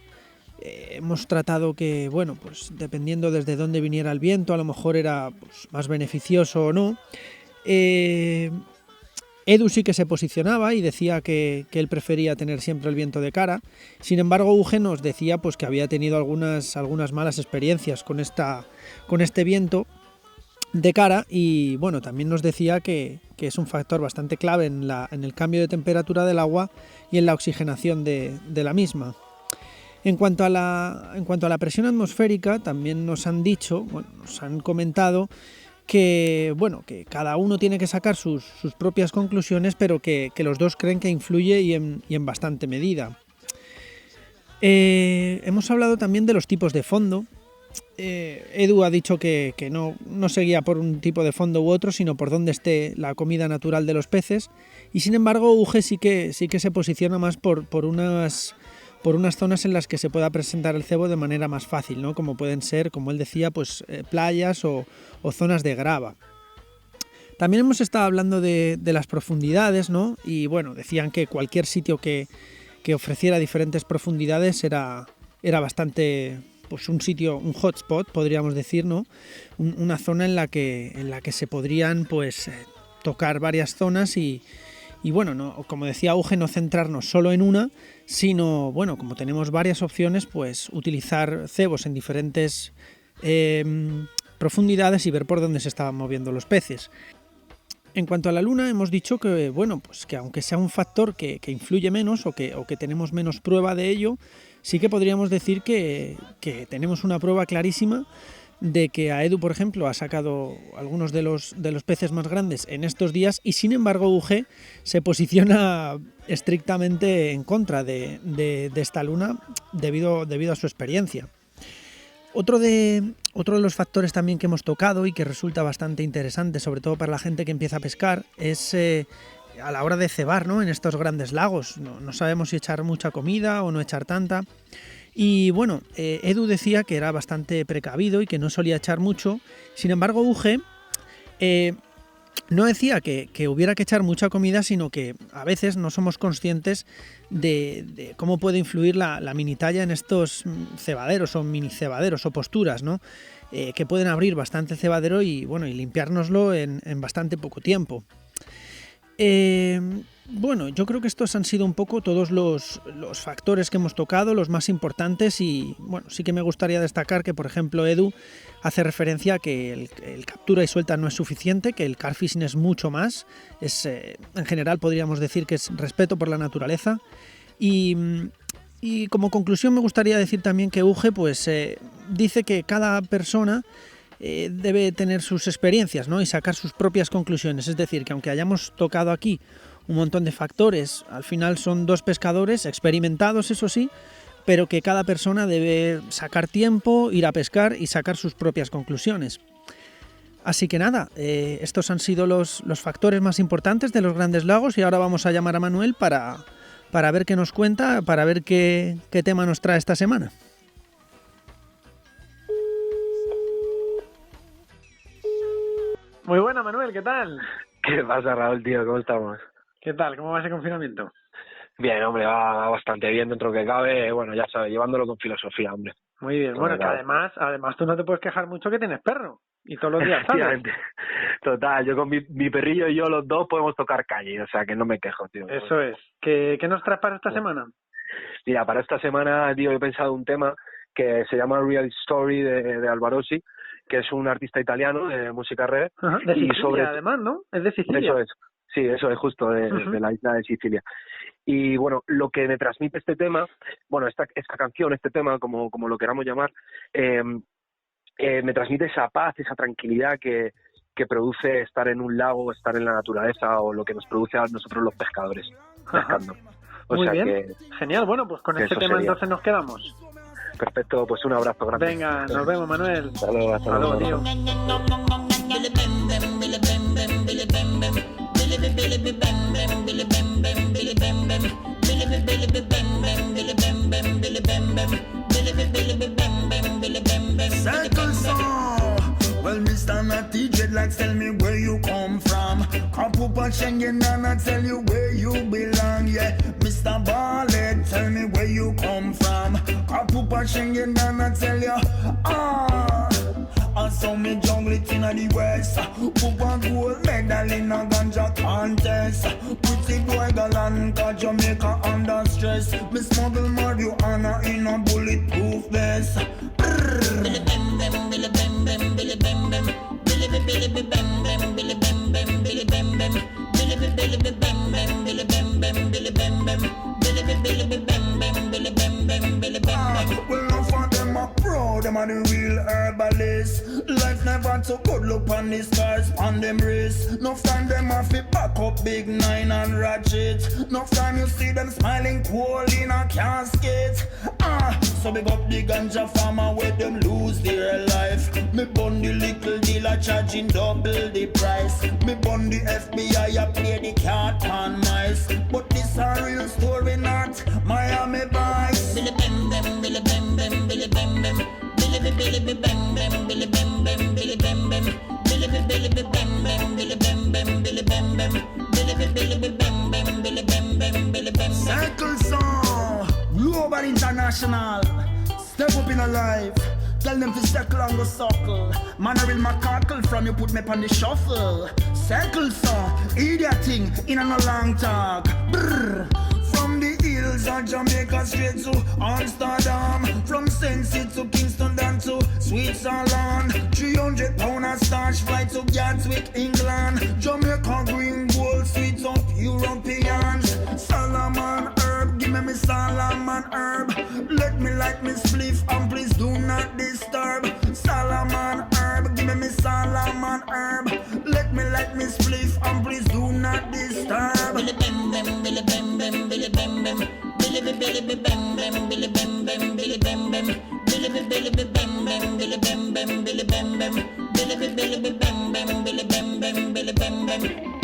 Hemos tratado que, bueno, pues dependiendo desde dónde viniera el viento, a lo mejor era pues, más beneficioso o no. Edu sí que se posicionaba y decía que él prefería tener siempre el viento de cara. Sin embargo, Uge nos decía pues, que había tenido algunas malas experiencias con este viento de cara, y bueno, también nos decía que es un factor bastante clave en el cambio de temperatura del agua y en la oxigenación de la misma. En cuanto a la presión atmosférica, también nos han dicho, bueno, nos han comentado que cada uno tiene que sacar sus propias conclusiones, pero que los dos creen que influye y en bastante medida. Hemos hablado también de los tipos de fondo. Edu ha dicho que no seguía por un tipo de fondo u otro, sino por donde esté la comida natural de los peces, y sin embargo Uge sí que se posiciona más por unas zonas en las que se pueda presentar el cebo de manera más fácil, ¿no? Como pueden ser, como él decía, pues playas o zonas de grava. También hemos estado hablando de las profundidades, ¿no? Y bueno, decían que cualquier sitio que ofreciera diferentes profundidades era bastante, pues un sitio, un hotspot, podríamos decir, ¿no? Una zona en la que se podrían pues tocar varias zonas y bueno, no, como decía Uge, no centrarnos solo en una, sino, bueno, como tenemos varias opciones, pues utilizar cebos en diferentes profundidades y ver por dónde se estaban moviendo los peces. En cuanto a la luna, hemos dicho que, bueno, pues que aunque sea un factor que influye menos o que tenemos menos prueba de ello, sí que podríamos decir que tenemos una prueba clarísima de que a Edu, por ejemplo, ha sacado algunos de los peces más grandes en estos días y sin embargo UG se posiciona estrictamente en contra de esta luna debido a su experiencia. Otro de los factores también que hemos tocado y que resulta bastante interesante, sobre todo para la gente que empieza a pescar, es a la hora de cebar, ¿no? En estos grandes lagos. No sabemos si echar mucha comida o no echar tanta. Y bueno, Edu decía que era bastante precavido y que no solía echar mucho. Sin embargo, UG no decía que hubiera que echar mucha comida, sino que a veces no somos conscientes de cómo puede influir la mini talla en estos cebaderos o mini cebaderos o posturas, ¿no? Que pueden abrir bastante cebadero y limpiárnoslo en bastante poco tiempo. Bueno, yo creo que estos han sido un poco todos los factores que hemos tocado, los más importantes, y bueno, sí que me gustaría destacar que, por ejemplo, Edu hace referencia a que el captura y suelta no es suficiente, que el carp fishing es mucho más, en general podríamos decir que es respeto por la naturaleza, y como conclusión me gustaría decir también que UG pues dice que cada persona debe tener sus experiencias, ¿no? Y sacar sus propias conclusiones, es decir, que aunque hayamos tocado aquí un montón de factores, al final son dos pescadores experimentados, eso sí, pero que cada persona debe sacar tiempo, ir a pescar y sacar sus propias conclusiones. Así que nada, estos han sido los factores más importantes de los grandes lagos y ahora vamos a llamar a Manuel para ver qué nos cuenta, para ver qué tema nos trae esta semana. Muy buena, Manuel, ¿qué tal? ¿Qué pasa, Raúl, tío? ¿Cómo estamos? ¿Qué tal? ¿Cómo va ese confinamiento? Bien, hombre, va bastante bien dentro que cabe. Bueno, ya sabes, llevándolo con filosofía, hombre. Muy bien. Bueno, que además tú no te puedes quejar mucho que tienes perro. Y todos los días sales. Total, yo con mi perrillo y yo los dos podemos tocar calle, o sea que no me quejo, tío. Eso es. ¿Qué nos traes para esta semana? Mira, para esta semana, tío, he pensado un tema que se llama Real Story de Alvarosi, que es un artista italiano de música reggae. Ajá, de Sicilia, además, ¿no? Es de Sicilia. Eso es. Sí, eso es justo de la isla de Sicilia. Y bueno, lo que me transmite este tema, bueno, esta canción, este tema, como lo queramos llamar, me transmite esa paz, esa tranquilidad que produce estar en un lago, estar en la naturaleza o lo que nos produce a nosotros los pescadores pescando. Muy bien, genial. Bueno, pues con este tema entonces nos quedamos. Perfecto, pues un abrazo grande. Venga, nos vemos, Manuel. Hasta luego, tío. Well, Mr. Natty Dreadlocks, tell me where you come from. Come up on Schengen and I tell you where you belong, yeah. Mr. Barlet, tell me where you come from. Come up on Schengen and I tell you, I saw me jungle it in the west. Put a gold medal in a ganja contest. Pretty boy Galanka, Jamaica under stress. Me smuggle marijuana in a bulletproof vest. Well, no for them a pro, them are the real herbalists. Life never too good, look on the scars on them wrists. No time them a fit back up big 9 and ratchet. No time you see them smiling cool in a casket. So big up the ganja farmer where them lose their life. Me bun the little dealer charging double the price. Me bun the FBI a play the cat and mice. But this a real story, not Miami Vice. Billy bam bam, Billy bam bam, Billy bam bam. Billy Billy bam bam, Billy bam bam, Billy bam bam. Billy Billy bam bam, Billy bam bam, Billy bam bam. Billy Billy bam bam, Billy bam bam, Billy bam bam. Circle song, global international. Step up in a life. Tell them to circle and go circle. Man, I will macacle from you put me on the shuffle. Circle song, idiot thing in a no long talk. Brrr. From the hills of Jamaica straight to Amsterdam. From Sensi to Kingston down to Switzerland. 300 pound of starch flight to Gatwick, England. Jamaica green gold sweets up Europeans. Solomon herb, give Give me Solomon herb. Let me light me spliff and please do not disturb. Solomon herb. Give me Solomon herb. Let me light me spliff and please do not disturb. Billy bim bim, billy bim bim, billy bim bim. Billy bim bim bim, billy bim bim, billy bim bim. Billy bim bim, billy bim bim, billy bim bim. Billy bim bim, billy bim bim, billy bim bim, billy bim bim.